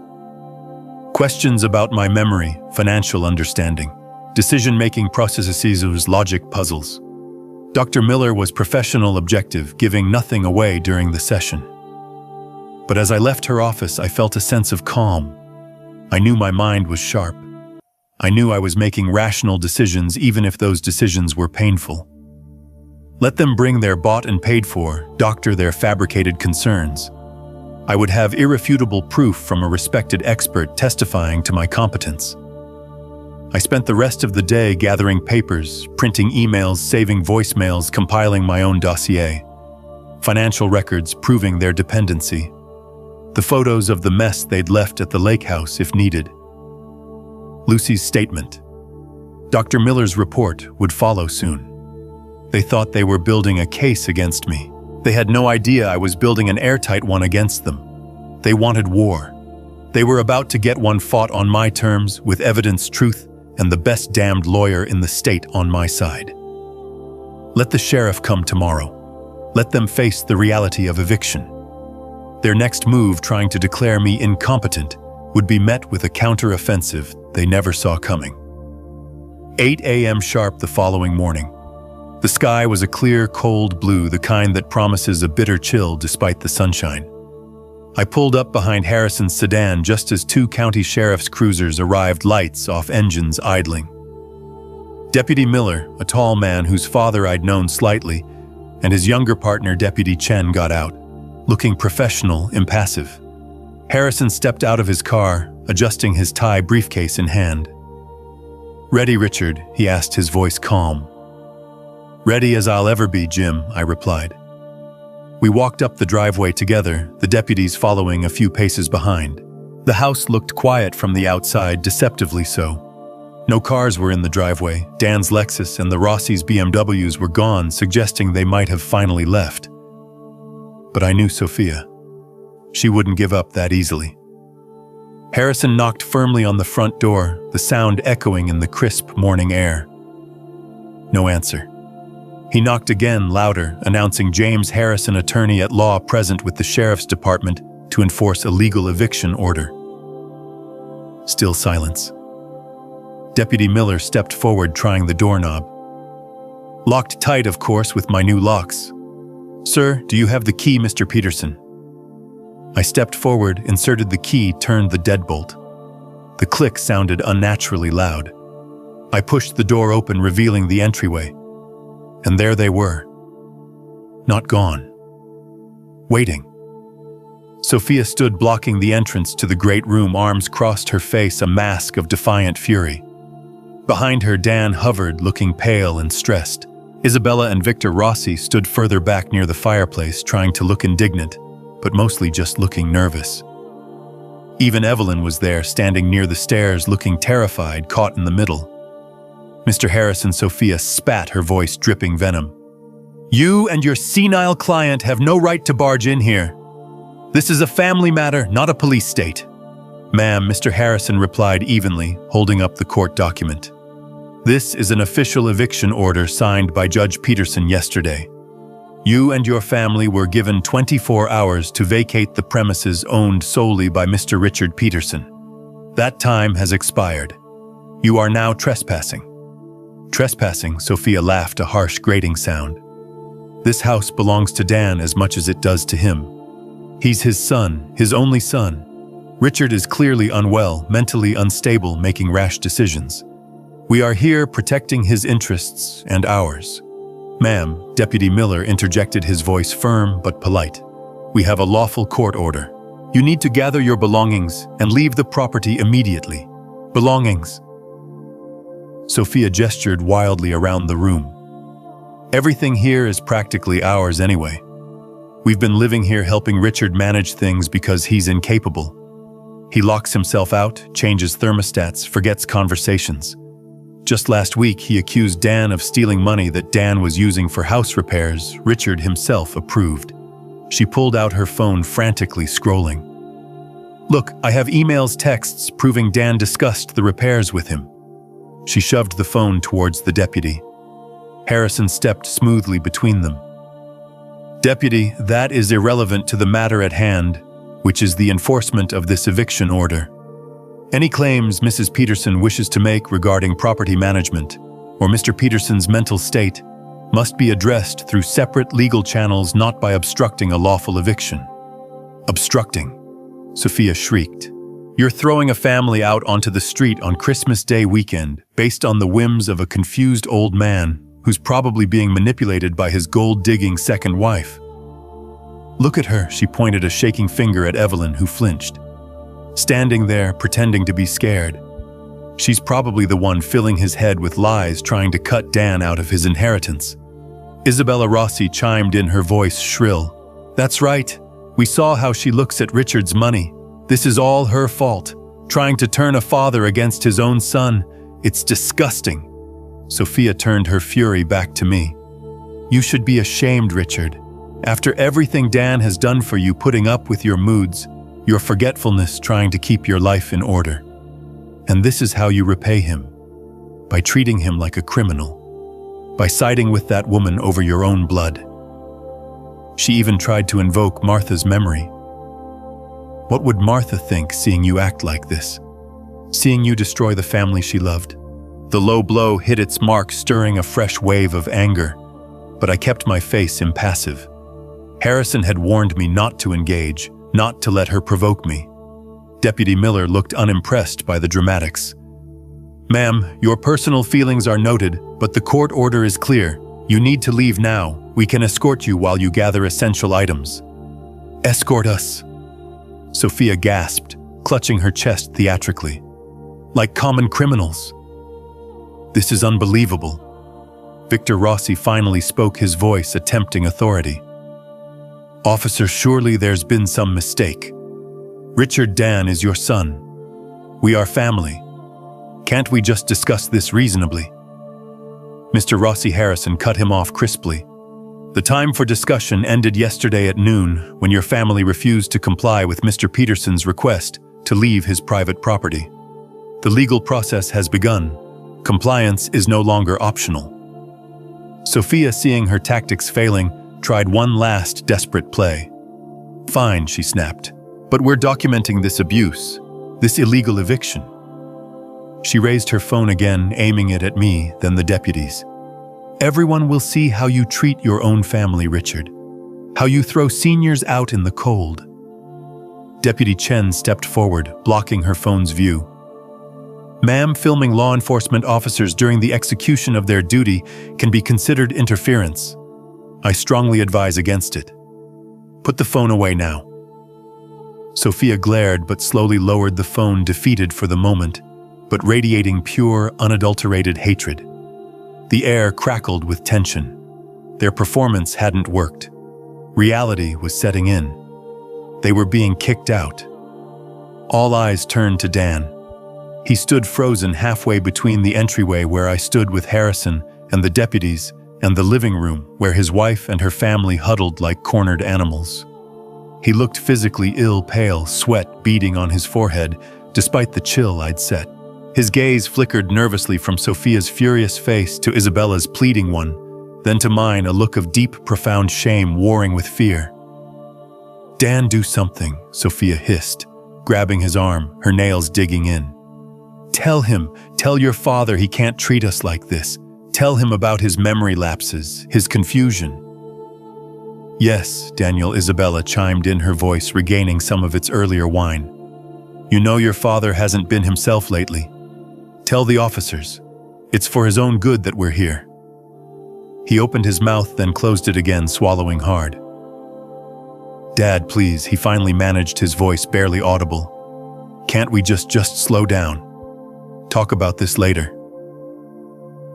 Questions about my memory, financial understanding, decision-making processes, logic puzzles. Dr. Miller was professional, objective, giving nothing away during the session. But as I left her office, I felt a sense of calm. I knew my mind was sharp. I knew I was making rational decisions, even if those decisions were painful. Let them bring their bought and paid for, doctor their fabricated concerns. I would have irrefutable proof from a respected expert testifying to my competence. I spent the rest of the day gathering papers, printing emails, saving voicemails, compiling my own dossier. Financial records proving their dependency. The photos of the mess they'd left at the lake house if needed. Lucy's statement. Dr. Miller's report would follow soon. They thought they were building a case against me. They had no idea I was building an airtight one against them. They wanted war. They were about to get one fought on my terms, with evidence, truth, and the best damned lawyer in the state on my side. Let the sheriff come tomorrow. Let them face the reality of eviction. Their next move, trying to declare me incompetent, would be met with a counter-offensive they never saw coming. 8 a.m. sharp the following morning. The sky was a clear, cold blue, the kind that promises a bitter chill despite the sunshine. I pulled up behind Harrison's sedan just as 2 county sheriff's cruisers arrived, lights off, engines idling. Deputy Miller, a tall man whose father I'd known slightly, and his younger partner, Deputy Chen, got out, looking professional, impassive. Harrison stepped out of his car, adjusting his tie, briefcase in hand. "Ready, Richard?" he asked, his voice calm. "Ready as I'll ever be, Jim," I replied. We walked up the driveway together, the deputies following a few paces behind. The house looked quiet from the outside, deceptively so. No cars were in the driveway. Dan's Lexus and the Rossi's BMWs were gone, suggesting they might have finally left. But I knew Sophia. She wouldn't give up that easily. Harrison knocked firmly on the front door, the sound echoing in the crisp morning air. No answer. He knocked again, louder, announcing James Harrison, attorney at law, present with the sheriff's department to enforce a legal eviction order. Still silence. Deputy Miller stepped forward, trying the doorknob. Locked tight, of course, with my new locks. "Sir, do you have the key, Mr. Peterson?" I stepped forward, inserted the key, turned the deadbolt. The click sounded unnaturally loud. I pushed the door open, revealing the entryway. And there they were. Not gone. Waiting. Sophia stood blocking the entrance to the great room, arms crossed, her face a mask of defiant fury. Behind her, Dan hovered, looking pale and stressed. Isabella and Victor Rossi stood further back near the fireplace, trying to look indignant, but mostly just looking nervous. Even Evelyn was there, standing near the stairs, looking terrified, caught in the middle. Mr. Harrison, Sophia spat, her voice dripping venom. You and your senile client have no right to barge in here. This is a family matter, not a police state. Ma'am, Mr. Harrison replied evenly, holding up the court document. This is an official eviction order signed by Judge Peterson yesterday. You and your family were given 24 hours to vacate the premises owned solely by Mr. Richard Peterson. That time has expired. You are now trespassing. Trespassing, Sophia laughed, a harsh grating sound. This house belongs to Dan as much as it does to him. He's his son, his only son. Richard is clearly unwell, mentally unstable, making rash decisions. We are here protecting his interests and ours. Ma'am, Deputy Miller interjected, his voice firm but polite. We have a lawful court order. You need to gather your belongings and leave the property immediately. Belongings. Sophia gestured wildly around the room. Everything here is practically ours anyway. We've been living here helping Richard manage things because he's incapable. He locks himself out, changes thermostats, forgets conversations. Just last week, he accused Dan of stealing money that Dan was using for house repairs Richard himself approved. She pulled out her phone, frantically scrolling. Look, I have emails, texts proving Dan discussed the repairs with him. She shoved the phone towards the deputy. Harrison stepped smoothly between them. Deputy, that is irrelevant to the matter at hand, which is the enforcement of this eviction order. Any claims Mrs. Peterson wishes to make regarding property management or Mr. Peterson's mental state must be addressed through separate legal channels, not by obstructing a lawful eviction. Obstructing? Sophia shrieked. You're throwing a family out onto the street on Christmas Day weekend based on the whims of a confused old man who's probably being manipulated by his gold-digging second wife. Look at her, she pointed a shaking finger at Evelyn, who flinched. Standing there, pretending to be scared. She's probably the one filling his head with lies, trying to cut Dan out of his inheritance. Isabella Rossi chimed in, her voice shrill. That's right. We saw how she looks at Richard's money. This is all her fault. Trying to turn a father against his own son. It's disgusting. Sophia turned her fury back to me. You should be ashamed, Richard. After everything Dan has done for you, putting up with your moods, your forgetfulness, trying to keep your life in order. And this is how you repay him. By treating him like a criminal. By siding with that woman over your own blood. She even tried to invoke Martha's memory. What would Martha think seeing you act like this? Seeing you destroy the family she loved? The low blow hit its mark, stirring a fresh wave of anger. But I kept my face impassive. Harrison had warned me not to engage, not to let her provoke me. Deputy Miller looked unimpressed by the dramatics. Ma'am, your personal feelings are noted, but the court order is clear. You need to leave now. We can escort you while you gather essential items. Escort us? Sophia gasped, clutching her chest theatrically. Like common criminals. This is unbelievable. Victor Rossi finally spoke, his voice attempting authority. Officer, surely there's been some mistake. Richard Dan is your son. We are family. Can't we just discuss this reasonably? Mr. Rossi Harrison cut him off crisply. The time for discussion ended yesterday at noon when your family refused to comply with Mr. Peterson's request to leave his private property. The legal process has begun. Compliance is no longer optional. Sophia, seeing her tactics failing, tried one last desperate play. Fine, she snapped, but we're documenting this abuse, this illegal eviction. She raised her phone again, aiming it at me, then the deputies. Everyone will see how you treat your own family, Richard. How you throw seniors out in the cold. Deputy Chen stepped forward, blocking her phone's view. Ma'am, filming law enforcement officers during the execution of their duty can be considered interference. I strongly advise against it. Put the phone away now. Sophia glared but slowly lowered the phone, defeated for the moment, but radiating pure, unadulterated hatred. The air crackled with tension. Their performance hadn't worked. Reality was setting in. They were being kicked out. All eyes turned to Dan. He stood frozen halfway between the entryway where I stood with Harrison and the deputies, and the living room where his wife and her family huddled like cornered animals. He looked physically ill, pale, sweat beading on his forehead, despite the chill I'd set. His gaze flickered nervously from Sophia's furious face to Isabella's pleading one, then to mine, a look of deep, profound shame warring with fear. "Dan, do something," Sophia hissed, grabbing his arm, her nails digging in. Tell your father he can't treat us like this. Tell him about his memory lapses, his confusion." "Yes," Daniel, Isabella chimed in, her voice regaining some of its earlier whine. "You know your father hasn't been himself lately. Tell the officers. It's for his own good that we're here." He opened his mouth, then closed it again, swallowing hard. "Dad, please," he finally managed, his voice barely audible. "Can't we just slow down? Talk about this later."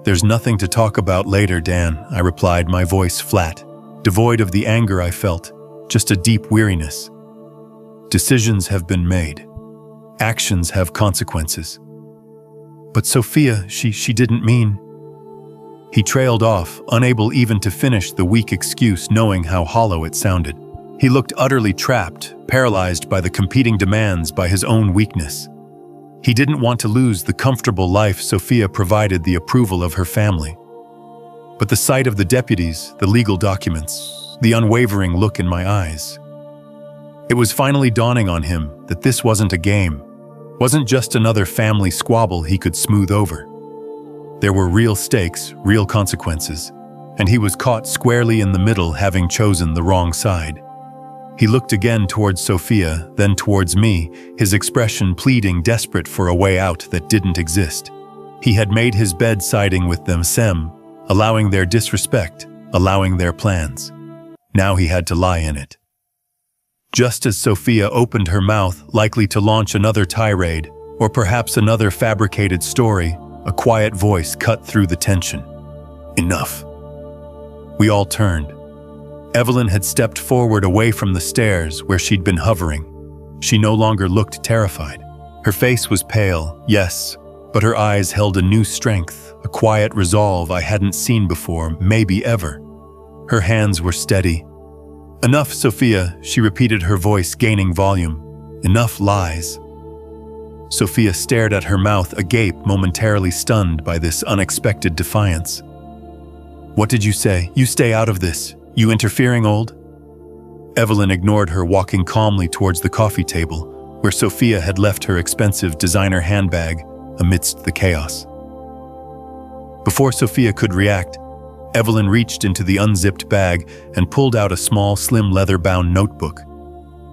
"There's nothing to talk about later, Dan," I replied, my voice flat, devoid of the anger I felt, just a deep weariness. "Decisions have been made. Actions have consequences." "But Sophia, she didn't mean..." He trailed off, unable even to finish the weak excuse, knowing how hollow it sounded. He looked utterly trapped, paralyzed by the competing demands, by his own weakness. He didn't want to lose the comfortable life Sophia provided, the approval of her family. But the sight of the deputies, the legal documents, the unwavering look in my eyes. It was finally dawning on him that this wasn't a game, wasn't just another family squabble he could smooth over. There were real stakes, real consequences, and he was caught squarely in the middle, having chosen the wrong side. He looked again towards Sophia, then towards me, his expression pleading, desperate for a way out that didn't exist. He had made his bed siding with them, allowing their disrespect, allowing their plans. Now he had to lie in it. Just as Sophia opened her mouth, likely to launch another tirade, or perhaps another fabricated story, a quiet voice cut through the tension. "Enough." We all turned. Evelyn had stepped forward away from the stairs where she'd been hovering. She no longer looked terrified. Her face was pale, yes, but her eyes held a new strength, a quiet resolve I hadn't seen before, maybe ever. Her hands were steady. "Enough, Sophia," she repeated, her voice gaining volume. "Enough lies." Sophia stared at her mouth agape, momentarily stunned by this unexpected defiance. "What did you say? You stay out of this. You interfering old?" Evelyn ignored her, walking calmly towards the coffee table, where Sophia had left her expensive designer handbag amidst the chaos. Before Sophia could react, Evelyn reached into the unzipped bag and pulled out a small, slim, leather-bound notebook.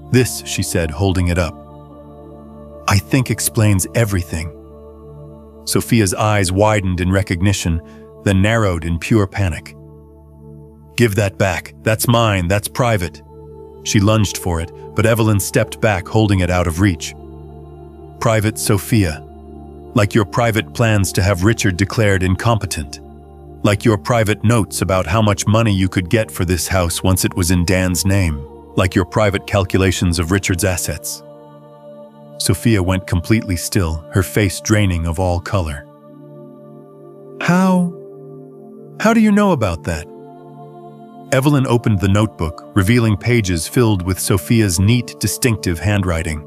"This," she said, holding it up, "I think explains everything." Sophia's eyes widened in recognition, then narrowed in pure panic. "Give that back. That's mine. That's private." She lunged for it, but Evelyn stepped back, holding it out of reach. "Private, Sophia? Like your private plans to have Richard declared incompetent? Like your private notes about how much money you could get for this house once it was in Dan's name? Like your private calculations of Richard's assets?" Sophia went completely still, her face draining of all color. How do you know about that?" Evelyn opened the notebook, revealing pages filled with Sophia's neat, distinctive handwriting.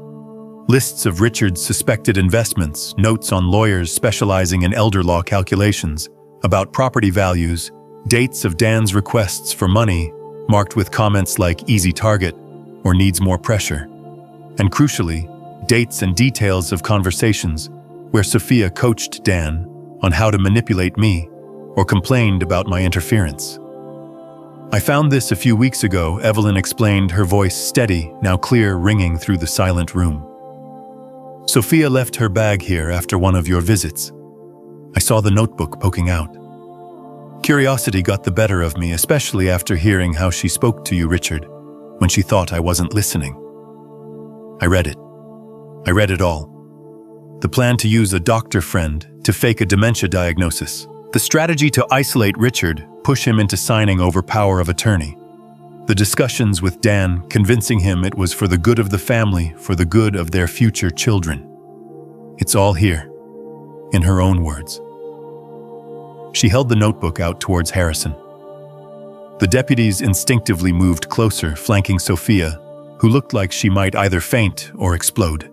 Lists of Richard's suspected investments, notes on lawyers specializing in elder law calculations, about property values, dates of Dan's requests for money, marked with comments like "easy target" or "needs more pressure." And crucially, dates and details of conversations where Sophia coached Dan on how to manipulate me or complained about my interference. "I found this a few weeks ago," Evelyn explained, her voice steady, now clear, ringing through the silent room. "Sophia left her bag here after one of your visits. I saw the notebook poking out. Curiosity got the better of me, especially after hearing how she spoke to you, Richard, when she thought I wasn't listening. I read it. I read it all. The plan to use a doctor friend to fake a dementia diagnosis. The strategy to isolate Richard, push him into signing over power of attorney. The discussions with Dan, convincing him it was for the good of the family, for the good of their future children. It's all here, in her own words." She held the notebook out towards Harrison. The deputies instinctively moved closer, flanking Sophia, who looked like she might either faint or explode.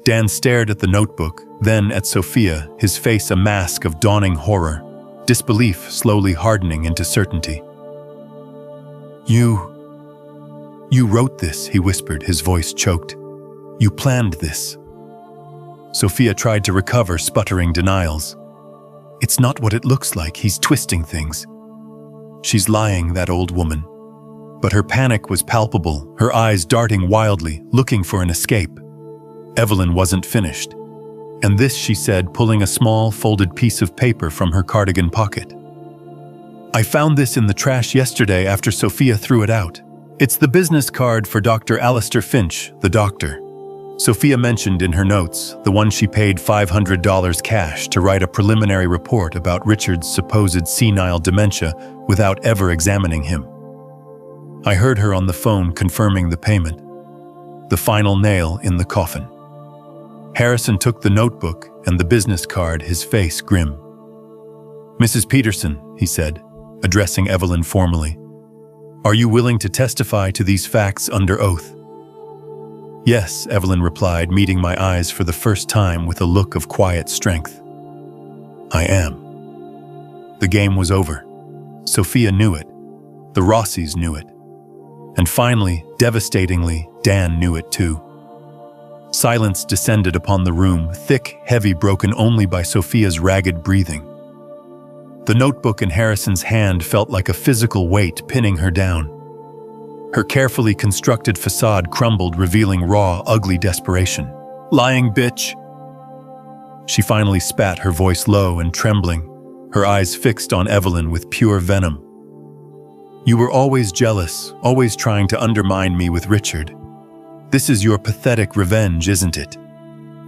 Dan stared at the notebook, then at Sophia, his face a mask of dawning horror, disbelief slowly hardening into certainty. You wrote this," he whispered, his voice choked. "You planned this." Sophia tried to recover, sputtering denials. "It's not what it looks like. He's twisting things." She's lying, that old woman. But her panic was palpable, her eyes darting wildly, looking for an escape. Evelyn wasn't finished. "And this," she said, pulling a small, folded piece of paper from her cardigan pocket. "I found this in the trash yesterday after Sophia threw it out. It's the business card for Dr. Alistair Finch, the doctor. Sophia mentioned in her notes, the one she paid $500 cash to write a preliminary report about Richard's supposed senile dementia without ever examining him. I heard her on the phone confirming the payment. The final nail in the coffin." Harrison took the notebook and the business card, his face grim. "Mrs. Peterson," he said, addressing Evelyn formally, "are you willing to testify to these facts under oath?" "Yes," Evelyn replied, meeting my eyes for the first time with a look of quiet strength. "I am." The game was over. Sophia knew it. The Rossis knew it. And finally, devastatingly, Dan knew it too. Silence descended upon the room, thick, heavy, broken only by Sophia's ragged breathing. The notebook in Harrison's hand felt like a physical weight pinning her down. Her carefully constructed facade crumbled, revealing raw, ugly desperation. "Lying bitch!" She finally spat, her voice low and trembling, her eyes fixed on Evelyn with pure venom. "You were always jealous, always trying to undermine me with Richard. This is your pathetic revenge, isn't it?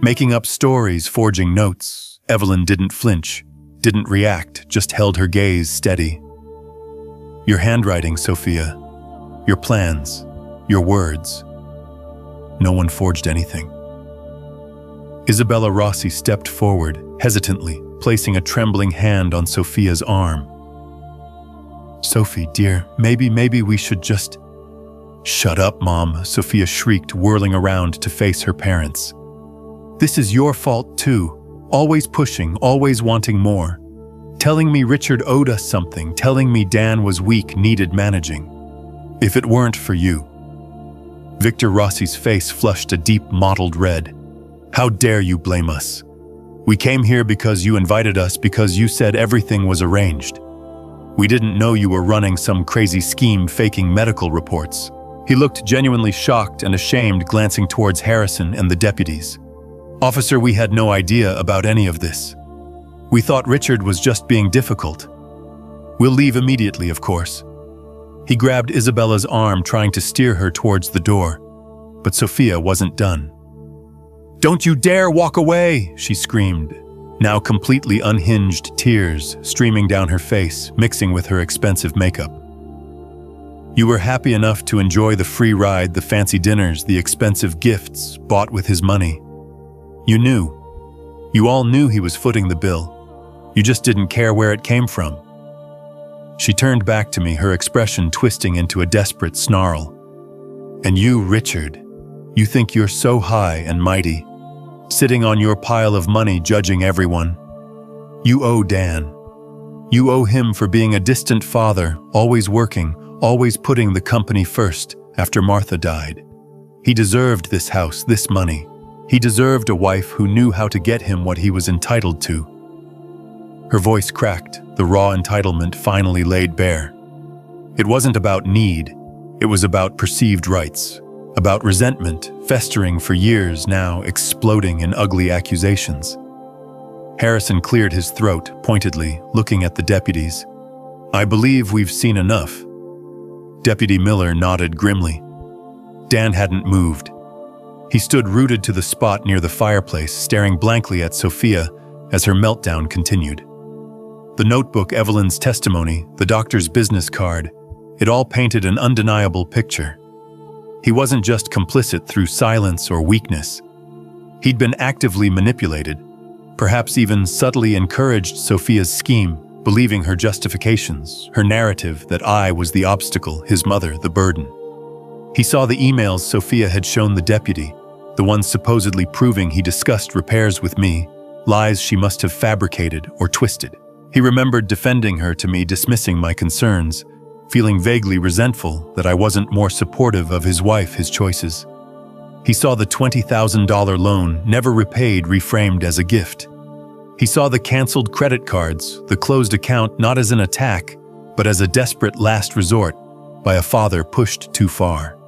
Making up stories, forging notes." Evelyn didn't flinch, didn't react, just held her gaze steady. "Your handwriting, Sophia. Your plans. Your words. No one forged anything." Isabella Rossi stepped forward, hesitantly, placing a trembling hand on Sophia's arm. "Sophie, dear, maybe we should just—" "Shut up, Mom," Sophia shrieked, whirling around to face her parents. "This is your fault too. Always pushing, always wanting more. Telling me Richard owed us something, telling me Dan was weak, needed managing. If it weren't for you." Victor Rossi's face flushed a deep mottled red. "How dare you blame us? We came here because you invited us, because you said everything was arranged. We didn't know you were running some crazy scheme faking medical reports." He looked genuinely shocked and ashamed, glancing towards Harrison and the deputies. "Officer, we had no idea about any of this. We thought Richard was just being difficult. We'll leave immediately, of course." He grabbed Isabella's arm, trying to steer her towards the door, but Sophia wasn't done. "Don't you dare walk away!" she screamed, now completely unhinged, tears streaming down her face, mixing with her expensive makeup. "You were happy enough to enjoy the free ride, the fancy dinners, the expensive gifts bought with his money. You knew. You all knew he was footing the bill. You just didn't care where it came from." She turned back to me, her expression twisting into a desperate snarl. "And you, Richard, you think you're so high and mighty, sitting on your pile of money judging everyone. You owe Dan. You owe him for being a distant father, always working, always putting the company first after Martha died. He deserved this house, this money. He deserved a wife who knew how to get him what he was entitled to." Her voice cracked, the raw entitlement finally laid bare. It wasn't about need, it was about perceived rights, about resentment festering for years, now exploding in ugly accusations. Harrison cleared his throat, pointedly, looking at the deputies. "I believe we've seen enough." Deputy Miller nodded grimly. Dan hadn't moved. He stood rooted to the spot near the fireplace, staring blankly at Sophia as her meltdown continued. The notebook, Evelyn's testimony, the doctor's business card, it all painted an undeniable picture. He wasn't just complicit through silence or weakness. He'd been actively manipulated, perhaps even subtly encouraged Sophia's scheme, believing her justifications, her narrative that I was the obstacle, his mother the burden. He saw the emails Sophia had shown the deputy, the ones supposedly proving he discussed repairs with me, lies she must have fabricated or twisted. He remembered defending her to me, dismissing my concerns, feeling vaguely resentful that I wasn't more supportive of his wife, his choices. He saw the $20,000 loan, never repaid, reframed as a gift. He saw the canceled credit cards, the closed account, not as an attack, but as a desperate last resort by a father pushed too far.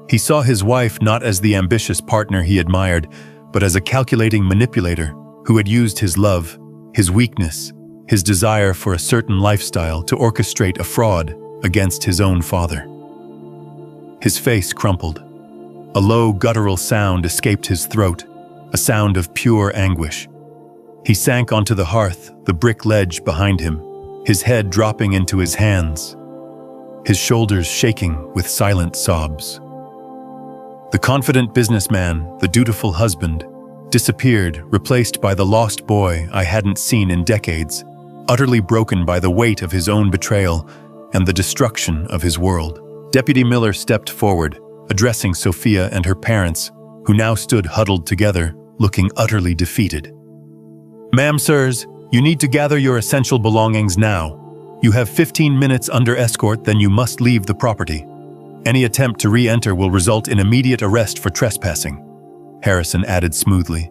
He saw his wife not as the ambitious partner he admired, but as a calculating manipulator who had used his love, his weakness, his desire for a certain lifestyle to orchestrate a fraud against his own father. His face crumpled. A low, guttural sound escaped his throat, a sound of pure anguish. He sank onto the hearth, the brick ledge behind him, his head dropping into his hands, his shoulders shaking with silent sobs. The confident businessman, the dutiful husband, disappeared, replaced by the lost boy I hadn't seen in decades, utterly broken by the weight of his own betrayal and the destruction of his world. Deputy Miller stepped forward, addressing Sophia and her parents, who now stood huddled together, looking utterly defeated. "Ma'am, sirs, you need to gather your essential belongings now. You have 15 minutes under escort, then you must leave the property. Any attempt to re-enter will result in immediate arrest for trespassing," Harrison added smoothly.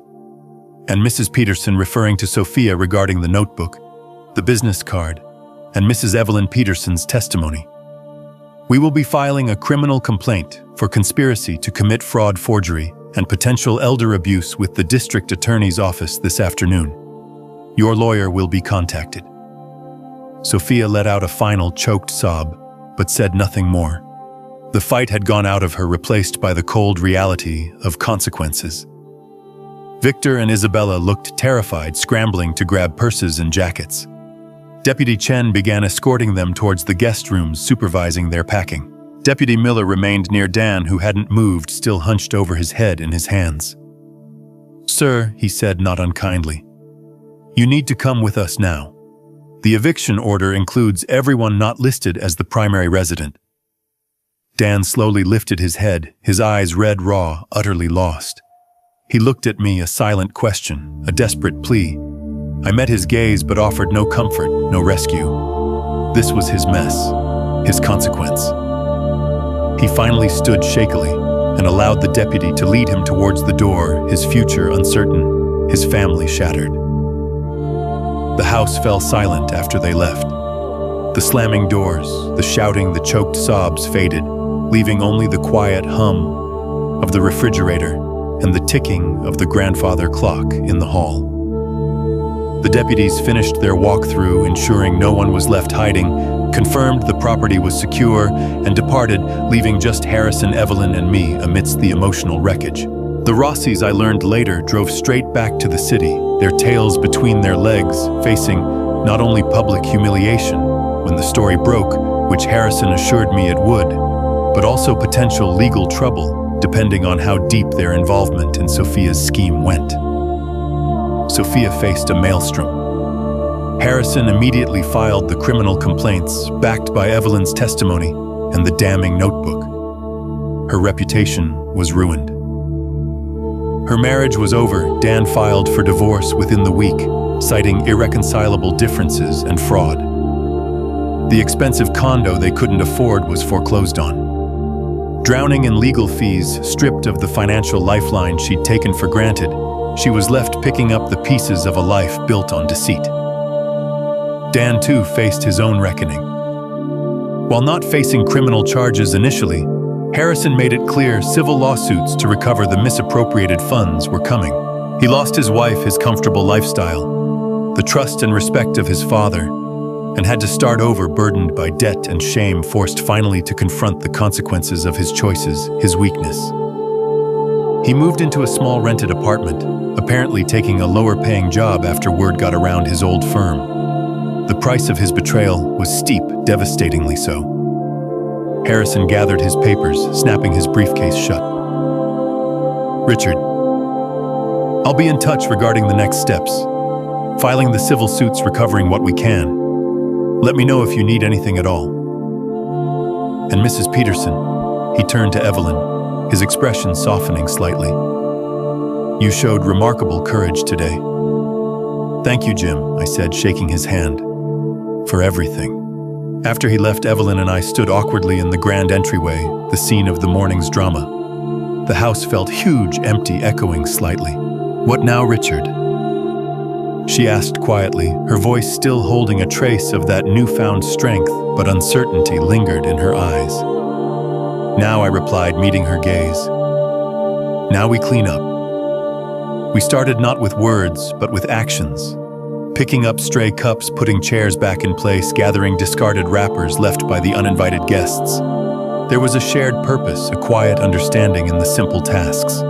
And Mrs. Peterson, referring to Sophia regarding the notebook, the business card, and Mrs. Evelyn Peterson's testimony. "We will be filing a criminal complaint for conspiracy to commit fraud, forgery, and potential elder abuse with the district attorney's office this afternoon. Your lawyer will be contacted." Sophia let out a final choked sob, but said nothing more. The fight had gone out of her, replaced by the cold reality of consequences. Victor and Isabella looked terrified, scrambling to grab purses and jackets. Deputy Chen began escorting them towards the guest rooms, supervising their packing. Deputy Miller remained near Dan, who hadn't moved, still hunched over his head in his hands. "Sir," he said not unkindly, "you need to come with us now. The eviction order includes everyone not listed as the primary resident." Dan slowly lifted his head, his eyes red raw, utterly lost. He looked at me, a silent question, a desperate plea. I met his gaze but offered no comfort, no rescue. This was his mess, his consequence. He finally stood shakily and allowed the deputy to lead him towards the door, his future uncertain, his family shattered. The house fell silent after they left. The slamming doors, the shouting, the choked sobs faded, leaving only the quiet hum of the refrigerator and the ticking of the grandfather clock in the hall. The deputies finished their walkthrough, ensuring no one was left hiding, confirmed the property was secure, and departed, leaving just Harrison, Evelyn, and me amidst the emotional wreckage. The Rossis, I learned later, drove straight back to the city, their tails between their legs, facing not only public humiliation when the story broke, which Harrison assured me it would, but also potential legal trouble, depending on how deep their involvement in Sophia's scheme went. Sophia faced a maelstrom. Harrison immediately filed the criminal complaints, backed by Evelyn's testimony and the damning notebook. Her reputation was ruined. Her marriage was over. Dan filed for divorce within the week, citing irreconcilable differences and fraud. The expensive condo they couldn't afford was foreclosed on. Drowning in legal fees, stripped of the financial lifeline she'd taken for granted, she was left picking up the pieces of a life built on deceit. Dan, too, faced his own reckoning. While not facing criminal charges initially, Harrison made it clear civil lawsuits to recover the misappropriated funds were coming. He lost his wife, his comfortable lifestyle, the trust and respect of his father, and had to start over, burdened by debt and shame, forced finally to confront the consequences of his choices, his weakness. He moved into a small rented apartment, apparently taking a lower-paying job after word got around his old firm. The price of his betrayal was steep, devastatingly so. Harrison gathered his papers, snapping his briefcase shut. "Richard, I'll be in touch regarding the next steps. Filing the civil suits, recovering what we can. Let me know if you need anything at all. And Mrs. Peterson, he turned to Evelyn, his expression softening slightly. You showed remarkable courage today. Thank you, Jim, I said, shaking his hand. For everything. After he left, Evelyn and I stood awkwardly in the grand entryway, the scene of the morning's drama. The house felt huge, empty, echoing slightly. What now, Richard? She asked quietly, her voice still holding a trace of that newfound strength, but uncertainty lingered in her eyes. Now, I replied, meeting her gaze. Now we clean up. We started not with words, but with actions. Picking up stray cups, putting chairs back in place, gathering discarded wrappers left by the uninvited guests. There was a shared purpose, a quiet understanding in the simple tasks.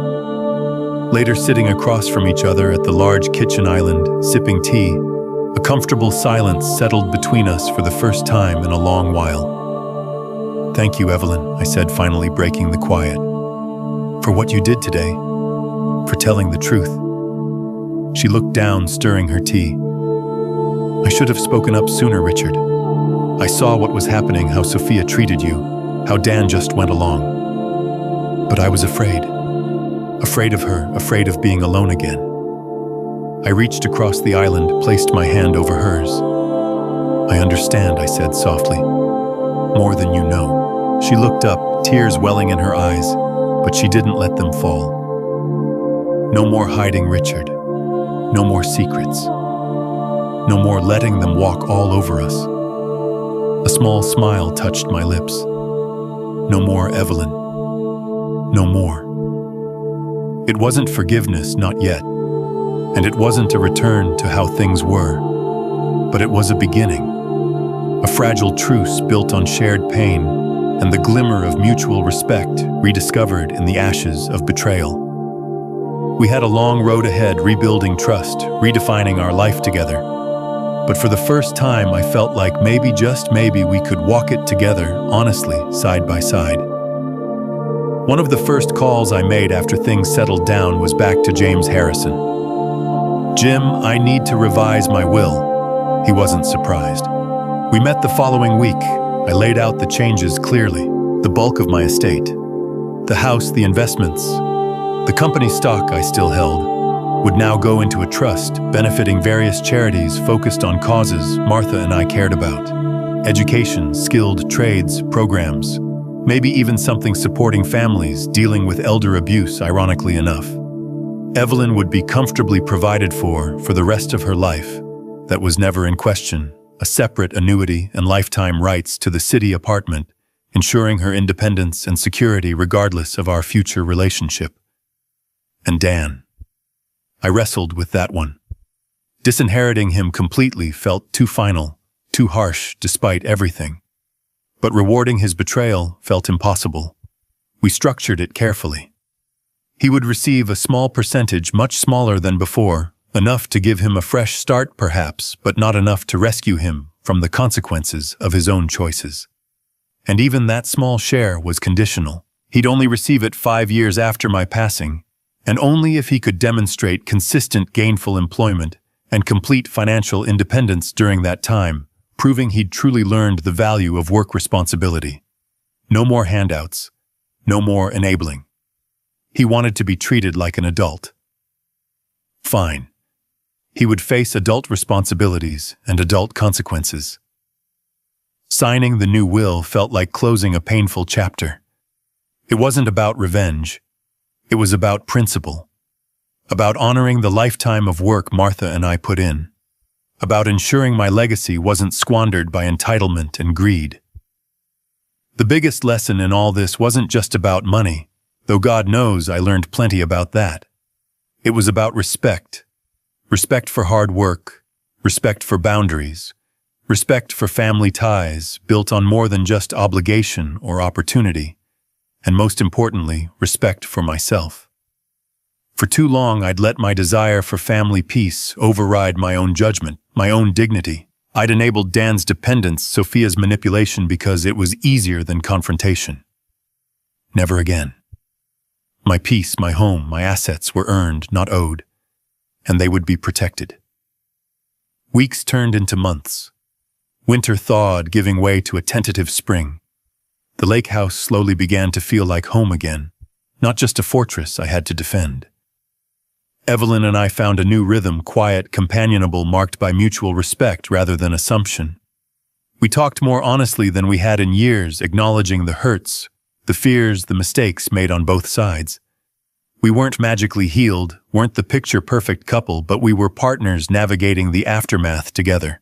Later, sitting across from each other at the large kitchen island, sipping tea, a comfortable silence settled between us for the first time in a long while. Thank you, Evelyn, I said, finally breaking the quiet. For what you did today, for telling the truth. She looked down, stirring her tea. I should have spoken up sooner, Richard. I saw what was happening, how Sophia treated you, how Dan just went along. But I was afraid. Afraid of her, afraid of being alone again. I reached across the island, placed my hand over hers. I understand, I said softly. More than you know. She looked up, tears welling in her eyes, but she didn't let them fall. No more hiding, Richard. No more secrets. No more letting them walk all over us. A small smile touched my lips. No more, Evelyn. No more. It wasn't forgiveness, not yet. And it wasn't a return to how things were. But it was a beginning. A fragile truce built on shared pain and the glimmer of mutual respect rediscovered in the ashes of betrayal. We had a long road ahead, rebuilding trust, redefining our life together. But for the first time, I felt like maybe, just maybe, we could walk it together, honestly, side by side. One of the first calls I made after things settled down was back to James Harrison. Jim, I need to revise my will. He wasn't surprised. We met the following week. I laid out the changes clearly, the bulk of my estate, the house, the investments, the company stock I still held, would now go into a trust, benefiting various charities focused on causes Martha and I cared about. Education, skilled trades, programs, maybe even something supporting families dealing with elder abuse, ironically enough. Evelyn would be comfortably provided for the rest of her life. That was never in question. A separate annuity and lifetime rights to the city apartment, ensuring her independence and security regardless of our future relationship. And Dan. I wrestled with that one. Disinheriting him completely felt too final, too harsh despite everything. But rewarding his betrayal felt impossible. We structured it carefully. He would receive a small percentage, much smaller than before, enough to give him a fresh start perhaps, but not enough to rescue him from the consequences of his own choices. And even that small share was conditional. He'd only receive it 5 years after my passing, and only if he could demonstrate consistent gainful employment and complete financial independence during that time, proving he'd truly learned the value of work responsibility. No more handouts, no more enabling. He wanted to be treated like an adult. Fine. He would face adult responsibilities and adult consequences. Signing the new will felt like closing a painful chapter. It wasn't about revenge. It was about principle, about honoring the lifetime of work Martha and I put in, about ensuring my legacy wasn't squandered by entitlement and greed. The biggest lesson in all this wasn't just about money, though God knows I learned plenty about that. It was about respect. Respect for hard work, respect for boundaries, respect for family ties built on more than just obligation or opportunity, and most importantly, respect for myself. For too long, I'd let my desire for family peace override my own judgment, my own dignity. I'd enabled Dan's dependence, Sophia's manipulation, because it was easier than confrontation. Never again. My peace, my home, my assets were earned, not owed, and they would be protected. Weeks turned into months. Winter thawed, giving way to a tentative spring. The lake house slowly began to feel like home again, not just a fortress I had to defend. Evelyn and I found a new rhythm, quiet, companionable, marked by mutual respect rather than assumption. We talked more honestly than we had in years, acknowledging the hurts, the fears, the mistakes made on both sides. We weren't magically healed, weren't the picture-perfect couple, but we were partners navigating the aftermath together.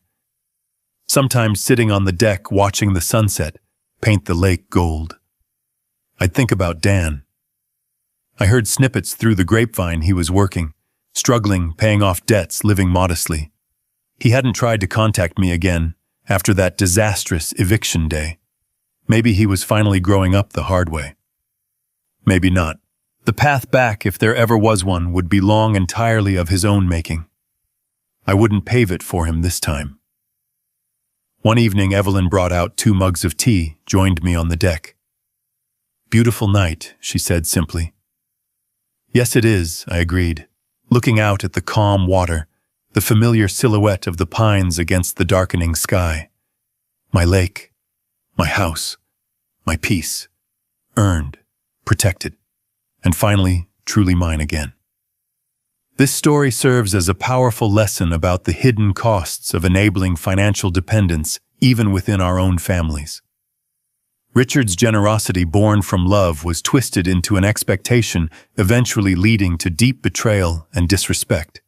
Sometimes sitting on the deck watching the sunset paint the lake gold, I'd think about Dan. I heard snippets through the grapevine he was working, struggling, paying off debts, living modestly. He hadn't tried to contact me again after that disastrous eviction day. Maybe he was finally growing up the hard way. Maybe not. The path back, if there ever was one, would be long, entirely of his own making. I wouldn't pave it for him this time. One evening, Evelyn brought out 2 mugs of tea, joined me on the deck. "Beautiful night," she said simply. "Yes, it is," I agreed, looking out at the calm water, the familiar silhouette of the pines against the darkening sky. My lake, my house, my peace, earned, protected, and finally, truly mine again. This story serves as a powerful lesson about the hidden costs of enabling financial dependence even within our own families. Richard's generosity born from love was twisted into an expectation, eventually leading to deep betrayal and disrespect.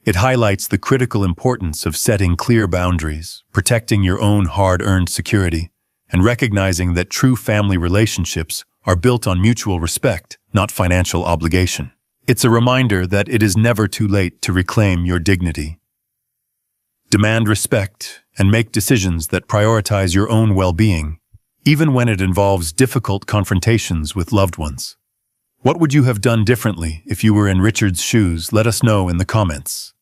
It highlights the critical importance of setting clear boundaries, protecting your own hard-earned security, and recognizing that true family relationships are built on mutual respect, not financial obligation. It's a reminder that it is never too late to reclaim your dignity. Demand respect and make decisions that prioritize your own well-being, even when it involves difficult confrontations with loved ones. What would you have done differently if you were in Richard's shoes? Let us know in the comments.